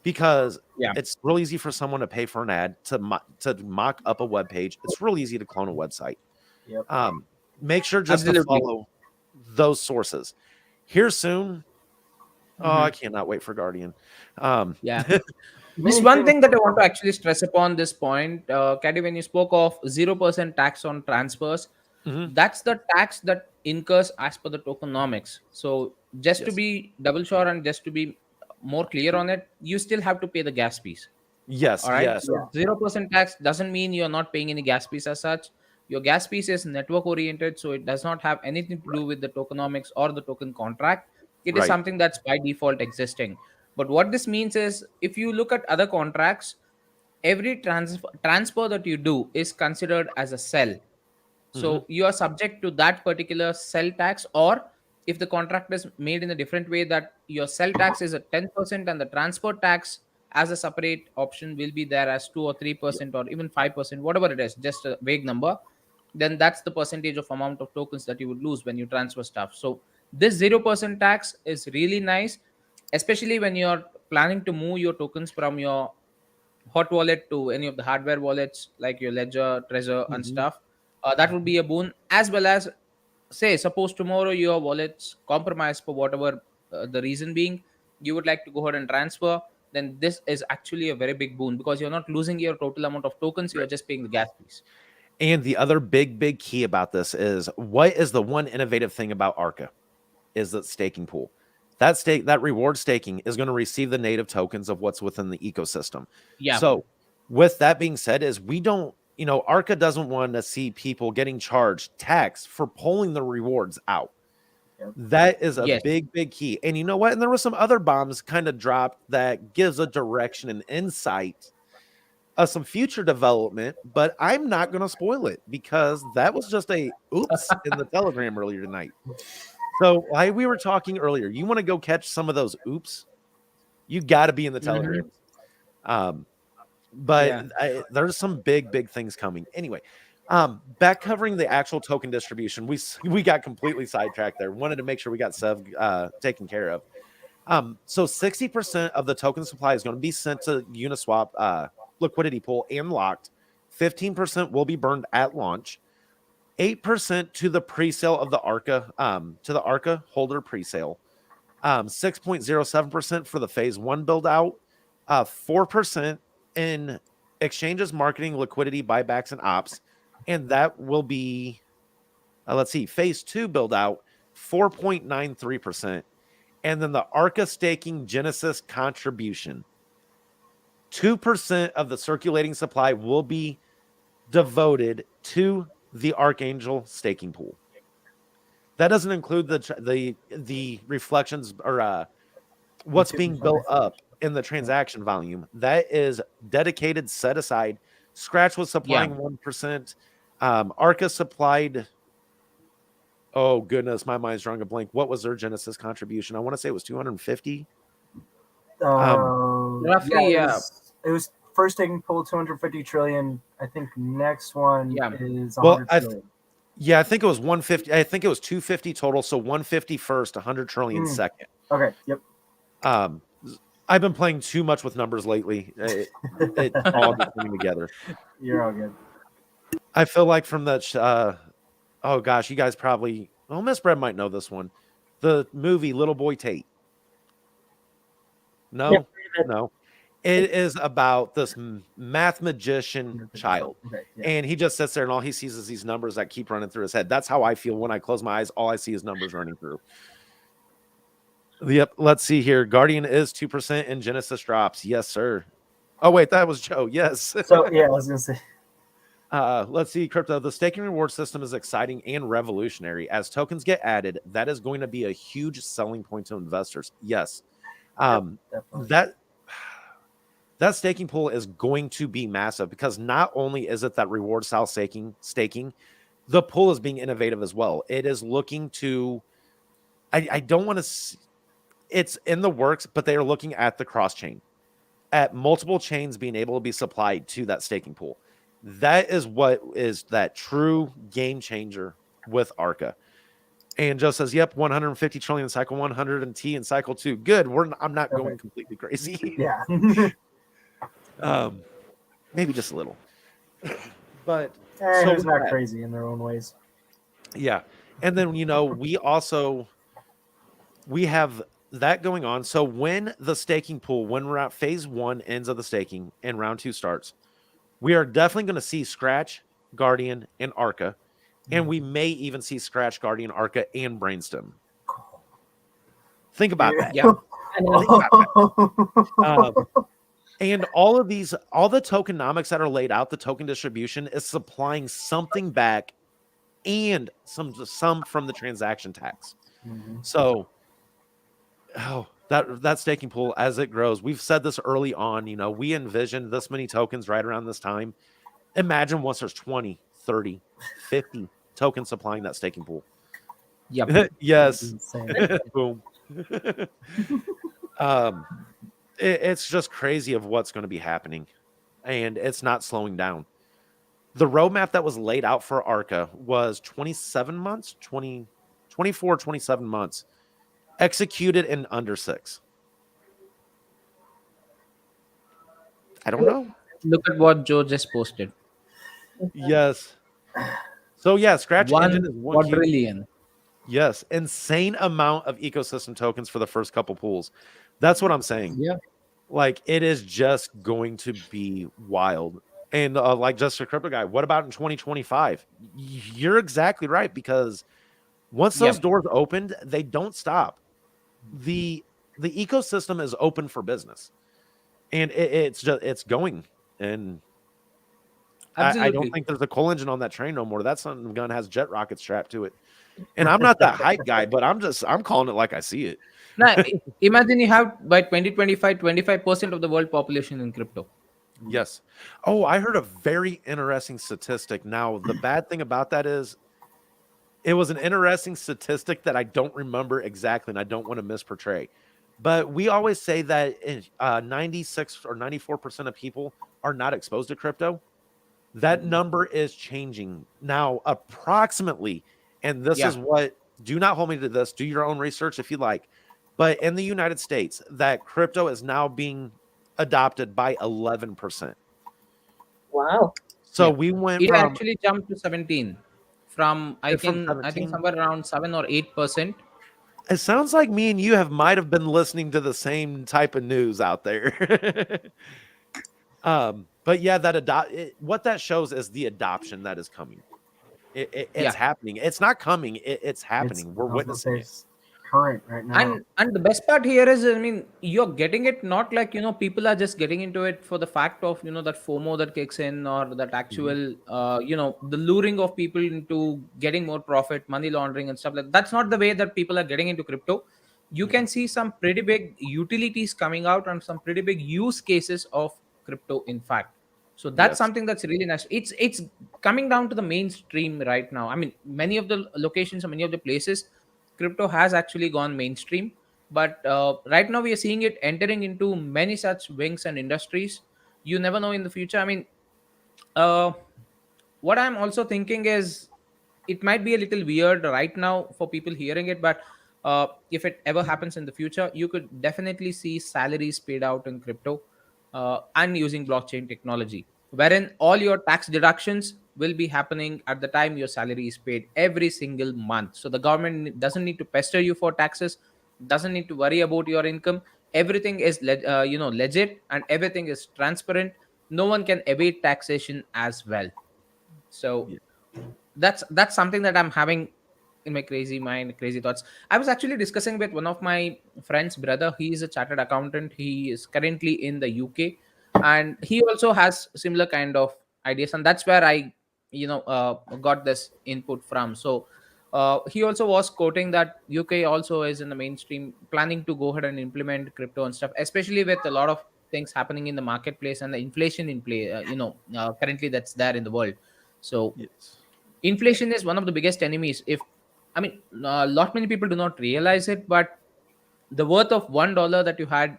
because Yeah. it's real easy for someone to pay for an ad to mock up a web page. It's real easy to clone a website. Yep. Make sure just to Absolutely. follow those sources. Here soon. Oh, I Hmm. cannot wait for Guardian. Um, Yeah. Just Many one things. thing that I want to actually stress upon this point, Caddy, when you spoke of 0% tax on transfers, mhm, that's the tax that incurs as per the tokenomics. So just to yes, be double sure and just to be more clear on it, you still have to pay the gas fees. yes, All right. yes, So Yeah. 0% tax doesn't mean you're not paying any gas fees as such. Your gas fees is network oriented, so it does not have anything to do with the tokenomics or the token contract. It is right, something that's by default existing. But what this means is if you look at other contracts, every transfer that you do is considered as a sell. mhm, So you are subject to that particular sell tax, or if the contract is made in a different way that your sell tax is at 10% and the transfer tax as a separate option will be there as 2 or 3% or even 5%, whatever it is, just a vague number. Then that's the percentage of amount of tokens that you would lose when you transfer stuff. So this 0% tax is really nice, especially when you're planning to move your tokens from your hot wallet to any of the hardware wallets like your Ledger, Trezor, and Mhm. stuff. That would be a boon. As well as, say, suppose tomorrow your wallet's compromised for whatever the reason being, you would like to go ahead and transfer. Then this is actually a very big boon because you're not losing your total amount of tokens. You're Right. just paying the gas fees. And the other big key about this is, what is the one innovative thing about Arca? Is that staking pool. That reward staking is going to receive the native tokens of what's within the ecosystem. Yeah. So with that being said, is we don't, Arca doesn't want to see people getting charged tax for pulling the rewards out. Yep. That is a Yes. big key. And you know what? And there were some other bombs kind of dropped that gives a direction and insight of some future development, but I'm not going to spoil it because that was just a oops in the Telegram earlier tonight. So like we were talking earlier, you want to go catch some of those oops, you got to be in the Telegrams. But there's some big things coming. Anyway, back covering the actual token distribution, we got completely sidetracked there. Wanted to make sure we got Sev taken care of. So 60% of the token supply is going to be sent to Uniswap liquidity pool and locked. 15% will be burned at launch. 8% to the pre-sale of the Arca, to the Arca holder pre-sale. 6.07% for the phase 1 build out. 4% in exchanges, marketing, liquidity, buybacks, and ops. And that will be, let's see, phase 2 build out, 4.93%. And then the Arca staking Genesis contribution. 2% of the circulating supply will be devoted to the Archangel staking pool. That doesn't include the reflections or what's being built up in the transaction volume. That is dedicated, set aside. Scratch was supplying 1%. Arca supplied. Oh goodness, my mind's drawing a blank. What was their Genesis contribution? I want to say it was 250. Roughly, it was first taking pool 250 trillion. I think next one is 100 well, trillion. I think it was 150. I think it was 250 total. So 150 first, 100 trillion second. Okay. Yep. I've been playing too much with numbers lately. It all just coming together. You're all good. I feel like from that. Oh gosh, you guys probably. Oh, Miss Brett might know this one. The movie Little Boy Tate. No, Yep. no. It is about this math magician child. Okay, And he just sits there and all he sees is these numbers that keep running through his head. That's how I feel when I close my eyes. All I see is numbers running through. Yep. Let's see here. Guardian is 2% and Genesis drops. Yes, sir. Oh, wait, that was Joe. Yes. So, yeah, I was going to say. Let's see, Crypto. The staking reward system is exciting and revolutionary. As tokens get added, that is going to be a huge selling point to investors. Yes. That staking pool is going to be massive because not only is it that reward style staking, the pool is being innovative as well. It is looking to, I don't want to, it's in the works, but they are looking at the cross chain, at multiple chains being able to be supplied to that staking pool. That is what is that true game changer with Arca. And Joe says, yep, 150 trillion in cycle 100 and T in cycle 2. Good. I'm not going completely crazy. Yeah. Maybe just a little. But who's not crazy in their own ways. Yeah. And then, we have that going on. So when the staking pool, when we're at phase 1 ends of the staking and round 2 starts, we are definitely going to see Scratch, Guardian, and Arca. And we may even see Scratch, Guardian, Arca, and Brainstem. Think about that. Yeah. Think about that. And all the tokenomics that are laid out, the token distribution is supplying something back and some from the transaction tax. Mm-hmm. So, that staking pool, as it grows, we've said this early on, we envisioned this many tokens right around this time. Imagine once there's 20, 30, 50 tokens supplying that staking pool. Yep. Yes. Insane. Boom. it's just crazy of what's going to be happening, and it's not slowing down. The roadmap that was laid out for Arca was 27 months, 24, 27 months, executed in under 6. I don't know. Look at what Joe just posted. Yes. So yeah, Scratch Engine One is one huge, quadrillion. yes, insane amount of ecosystem tokens for the first couple pools. That's what I'm saying. Yeah. Like, it is just going to be wild. And like just a crypto guy, what about in 2025? You're exactly right, because once those Yep. doors opened, they don't stop. The ecosystem is open for business, and it's going. And I don't Absolutely. think there's a coal engine on that train no more. That son of a gun has jet rockets strapped to it. And I'm not that hype guy, but I'm calling it like I see it. Now, imagine you have by 2025, 25% of the world population in crypto. Yes. Oh, I heard a very interesting statistic. Now, the bad thing about that is it was an interesting statistic that I don't remember exactly, and I don't want to misportray. But we always say that 96 or 94% of people are not exposed to crypto. That number is changing now, approximately. And this is Yeah, what, do not hold me to this. Do your own research if you like. But in the United States, that crypto is now being adopted by 11%. Wow. So yeah. we went It from actually jumped to 17 from from I think 17. somewhere around 7 or 8%. It sounds like me and you might have been listening to the same type of news out there. But yeah, what that shows is the adoption that is coming. It's Yeah. happening. It's not coming. It's happening. It's, We're I was gonna say witnessing it. it's current right now. And the best part here is, I mean, you're getting it not like, people are just getting into it for the fact of, that FOMO that kicks in, or that Mhm. actual, the luring of people into getting more profit, money laundering and stuff like that. That's not the way that people are getting into crypto. You Mhm. can see some pretty big utilities coming out and some pretty big use cases of crypto, in fact. So that's Yes. something that's really nice. It's coming down to the mainstream right now. I mean, many of the locations or many of the places, crypto has actually gone mainstream, but right now we are seeing it entering into many such wings and industries. You never know in the future. I mean, uh, what I'm also thinking is, it might be a little weird right now for people hearing it, but if it ever happens in the future, you could definitely see salaries paid out in crypto, and using blockchain technology, wherein all your tax deductions will be happening at the time your salary is paid every single month. So the government doesn't need to pester you for taxes, doesn't need to worry about your income. Everything is legit, and everything is transparent. No one can evade taxation as well. So Yeah. that's something that I'm having in my crazy mind, crazy thoughts. I was actually discussing with one of my friend's brother. He is a chartered accountant. He is currently in the UK, and he also has similar kind of ideas, and that's where I got this input from. So he also was quoting that UK also is in the mainstream, planning to go ahead and implement crypto and stuff, especially with a lot of things happening in the marketplace and the inflation in play, currently that's there in the world. So Yes. inflation is one of the biggest enemies. If I mean, a lot many people do not realize it, but the worth of $1 that you had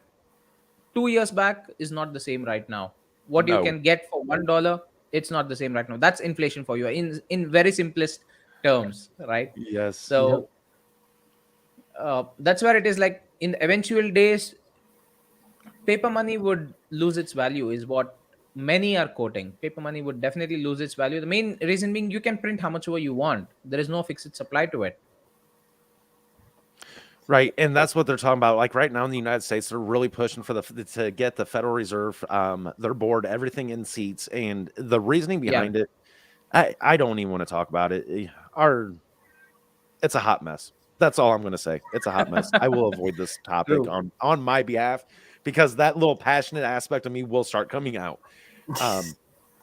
2 years back is not the same right now. What you No. can get for $1, it's not the same right now. That's inflation for you in very simplest terms, right? Yes. Yep. So that's where it is, like in eventual days, paper money would lose its value, is what many are quoting. Paper money would definitely lose its value. The main reason being, you can print how much ever you want. There is no fixed supply to it. Right, and that's what they're talking about. Like right now in the United States, they're really pushing for to get the Federal Reserve, their board, everything in seats, and the reasoning Yeah. behind it, I don't even want to talk about it. It's a hot mess. That's all I'm going to say. It's a hot mess. I will avoid this topic True. on my behalf, because that little passionate aspect of me will start coming out. Um,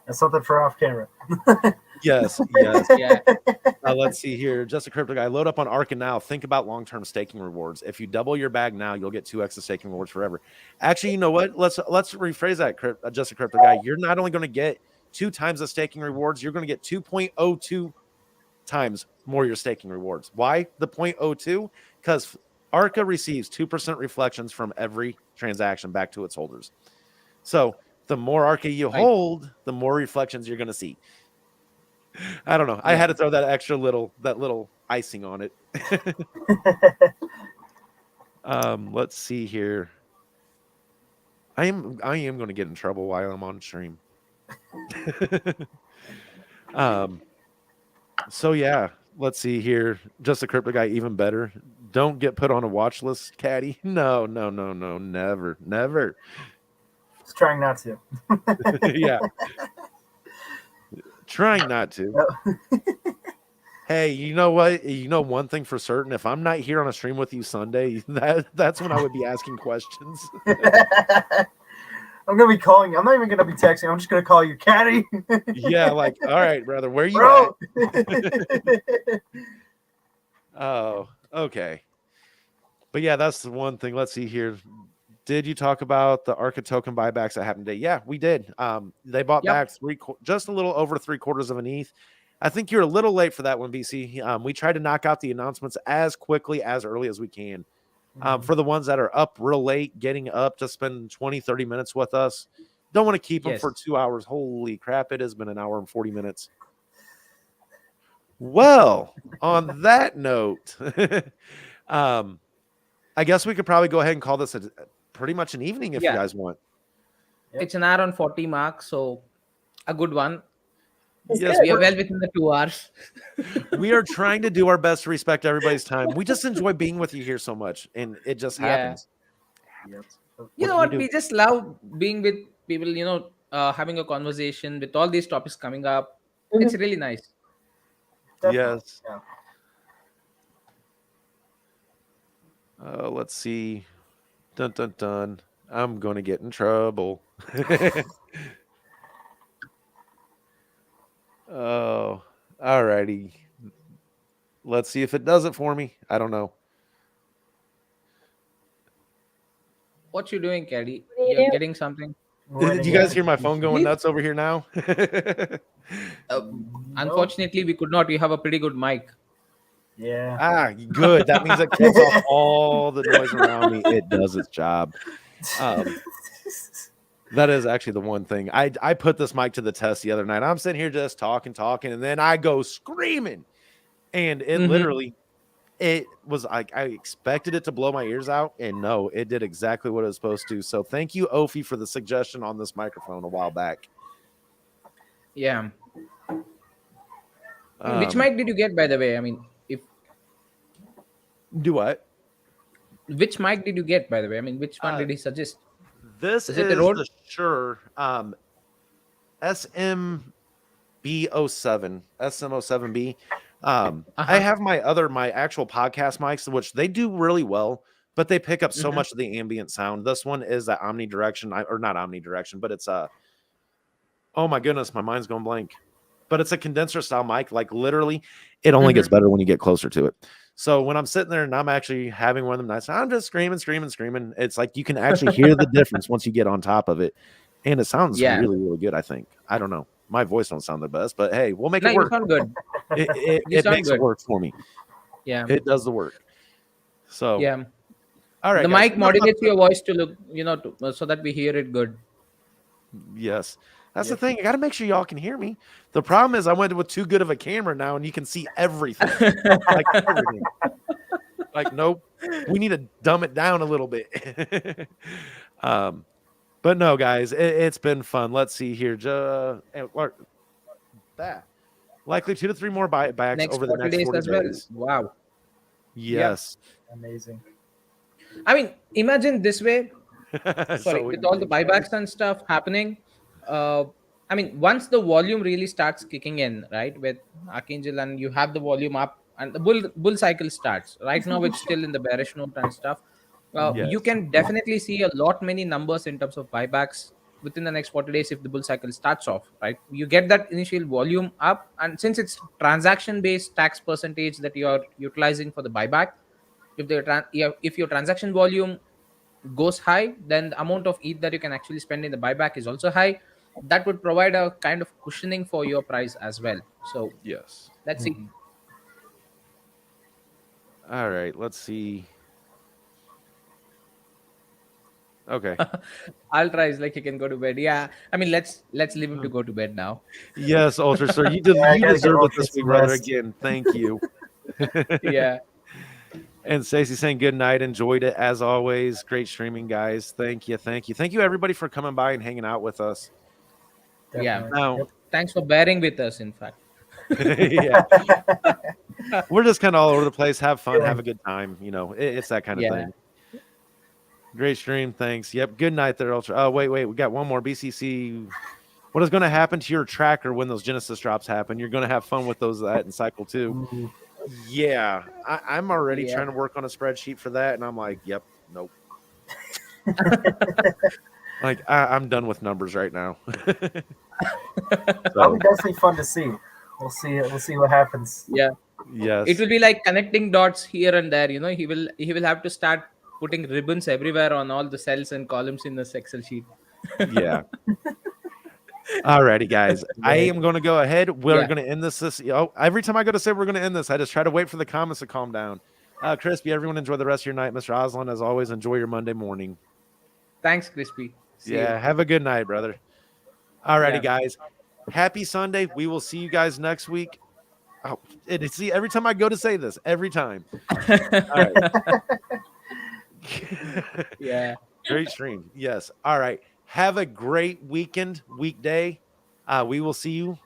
That's something for off camera. yes, yes. Yeah. Let's see here. Just a crypto guy. Load up on Arca now. Think about long-term staking rewards. If you double your bag now, you'll get 2x the staking rewards forever. Actually, you know what? Let's rephrase that. Just a crypto guy. You're not only going to get 2 times the staking rewards, you're going to get 2.02 times more your staking rewards. Why the 0.02? Because Arca receives 2% reflections from every transaction back to its holders. So the more Arca you Right. hold, the more reflections you're going to see. I don't know. I Yeah. had to throw that little icing on it. Let's see here. I am going to get in trouble while I'm on stream. So yeah, let's see here. Just a crypto guy, even better. Don't get put on a watch list, Caddy. No, never. Just trying not to. Yeah, trying not to. Hey, you know what? You know one thing for certain. If I'm not here on a stream with you Sunday, that's when I would be asking questions. I'm gonna be calling you. I'm not even gonna be texting. I'm just gonna call you, Caddy. Yeah, like, all right, brother, where you Bro. at? Oh, okay. But yeah, that's the one thing. Let's see here. Did you talk about the Arca token buybacks that happened today? Yeah, we did. They bought Yep. back just a little over 3/4 of an ETH. I think you're a little late for that one, BC. We try to knock out the announcements as quickly as early as we can. For the ones that are up real late, getting up to spend 20, 30 minutes with us, don't want to keep them Yes. for 2 hours. Holy crap, it has been an hour and 40 minutes. Well, on that note, I guess we could probably go ahead and call this pretty much an evening if you Yeah. guys want. Yep. It's an hour on 40 mark, so a good one. That's Yes, good. We are well within the 2 hours. we are trying to do our best to respect everybody's time. We just enjoy being with you here so much, and it just Yeah. happens. Yep. You know can what? you do? We just love being with people, having a conversation with all these topics coming up. Mhm. It's really nice. Definitely. Yes. Yeah. Let's see. Dun dun dun. I'm gonna get in trouble. Oh, alrighty. Let's see if it does it for me. I don't know. What you doing, Caddy? What do you You're do? getting something? Did you guys hear my phone going Please? nuts over here now? Unfortunately, we could not. We have a pretty good mic. Yeah. Good. That means it cuts off all the noise around me. It does its job. That is actually the one thing. I put this mic to the test the other night. I'm sitting here just talking, and then I go screaming. And it literally, it was like I expected it to blow my ears out. And no, it did exactly what it was supposed to. So thank you, Ophi, for the suggestion on this microphone a while back. Yeah. Which mic did you get, by the way? I mean, Do what? which mic did you get, by the way? I mean, which one did he suggest? This Is is it a Rode? the Shure SMB07, SM07B. I have my actual podcast mics, which they do really well, but they pick up so much of the ambient sound. This one is that omnidirection, or not omnidirection, but it's oh my goodness, my mind's going blank. But it's a condenser style mic. Like literally, it only gets better when you get closer to it. So when I'm sitting there and I'm actually having one of them nights, I'm just screaming. It's like you can actually hear the difference once you get on top of it, and it sounds Yeah. really, really good. I think. I don't know. My voice don't sound the best, but hey, we'll make No, it you work. sound good. It sound makes good. it work for me. Yeah. It does the work. So Yeah. all right, The guys. mic modulates your voice to look, so that we hear it good. Yes. That's the thing. I got to make sure y'all can hear me. The problem is I went with too good of a camera now, and you can see everything. Like everything. Like, nope. We need to dumb it down a little bit. But no, guys, it's been fun. Let's see here. That likely 2 to 3 more buybacks Next over the 40 next days 40 as well. days. Wow. Yes. Amazing. I mean, imagine this way. Sorry, So with all the buybacks and stuff happening, I mean, once the volume really starts kicking in, right, with Archangel, and you have the volume up, and the bull cycle starts. Right now, it's still in the bearish note and stuff. You Yes. can definitely see a lot many numbers in terms of buybacks within the next 40 days if the bull cycle starts off. Right, you get that initial volume up, and since it's transaction based tax percentage that you are utilizing for the buyback, if your transaction volume goes high, then the amount of ETH that you can actually spend in the buyback is also high. That would provide a kind of cushioning for your price as well. So Yes. let's see. All right. Let's see. Okay. I'll try. It's like he can go to bed. Yeah. I mean, let's leave him to go to bed now. Yes, Ultra Sir, I you gotta give deserve it Ultra this week, some brother. rest. Again, thank you. Yeah. And Stacey saying good night. Enjoyed it as always. Great streaming, guys. Thank you, everybody, for coming by and hanging out with us. Yeah. Definitely. Now, Yep. Thanks for bearing with us. In fact. yeah, we're just kind of all over the place. Have fun, have Feeling. a good time. You know, it's that kind of Yeah. thing. Great stream. Thanks. Yep. Good night there, Ultra. Oh, wait. We got one more. BCC. What is going to happen to your tracker when those Genesis drops happen? You're going to have fun with those that in cycle 2. Ooh. Yeah. I'm already Yeah. trying to work on a spreadsheet for that. And I'm like, yep, nope. Like, I'm done with numbers right now. That'll be definitely fun to see. We'll see. We'll see what happens. Yeah. Yes. It will be like connecting dots here and there. He will have to start putting ribbons everywhere on all the cells and columns in this Excel sheet. Yeah. Alrighty, guys. I am going to go ahead. We're Yeah. going to end this. Every time I go to say we're going to end this, I just try to wait for the comments to calm down. Crispy, everyone enjoy the rest of your night. Mr. Osland, as always, enjoy your Monday morning. Thanks, Crispy. See Yeah, you. have a good night, brother. Alrighty, Yeah. guys. Happy Sunday. We will see you guys next week. Oh, see, every time I go to say this, every time. All right. Yeah. Great stream. Yes. All right. Have a great weekday. We will see you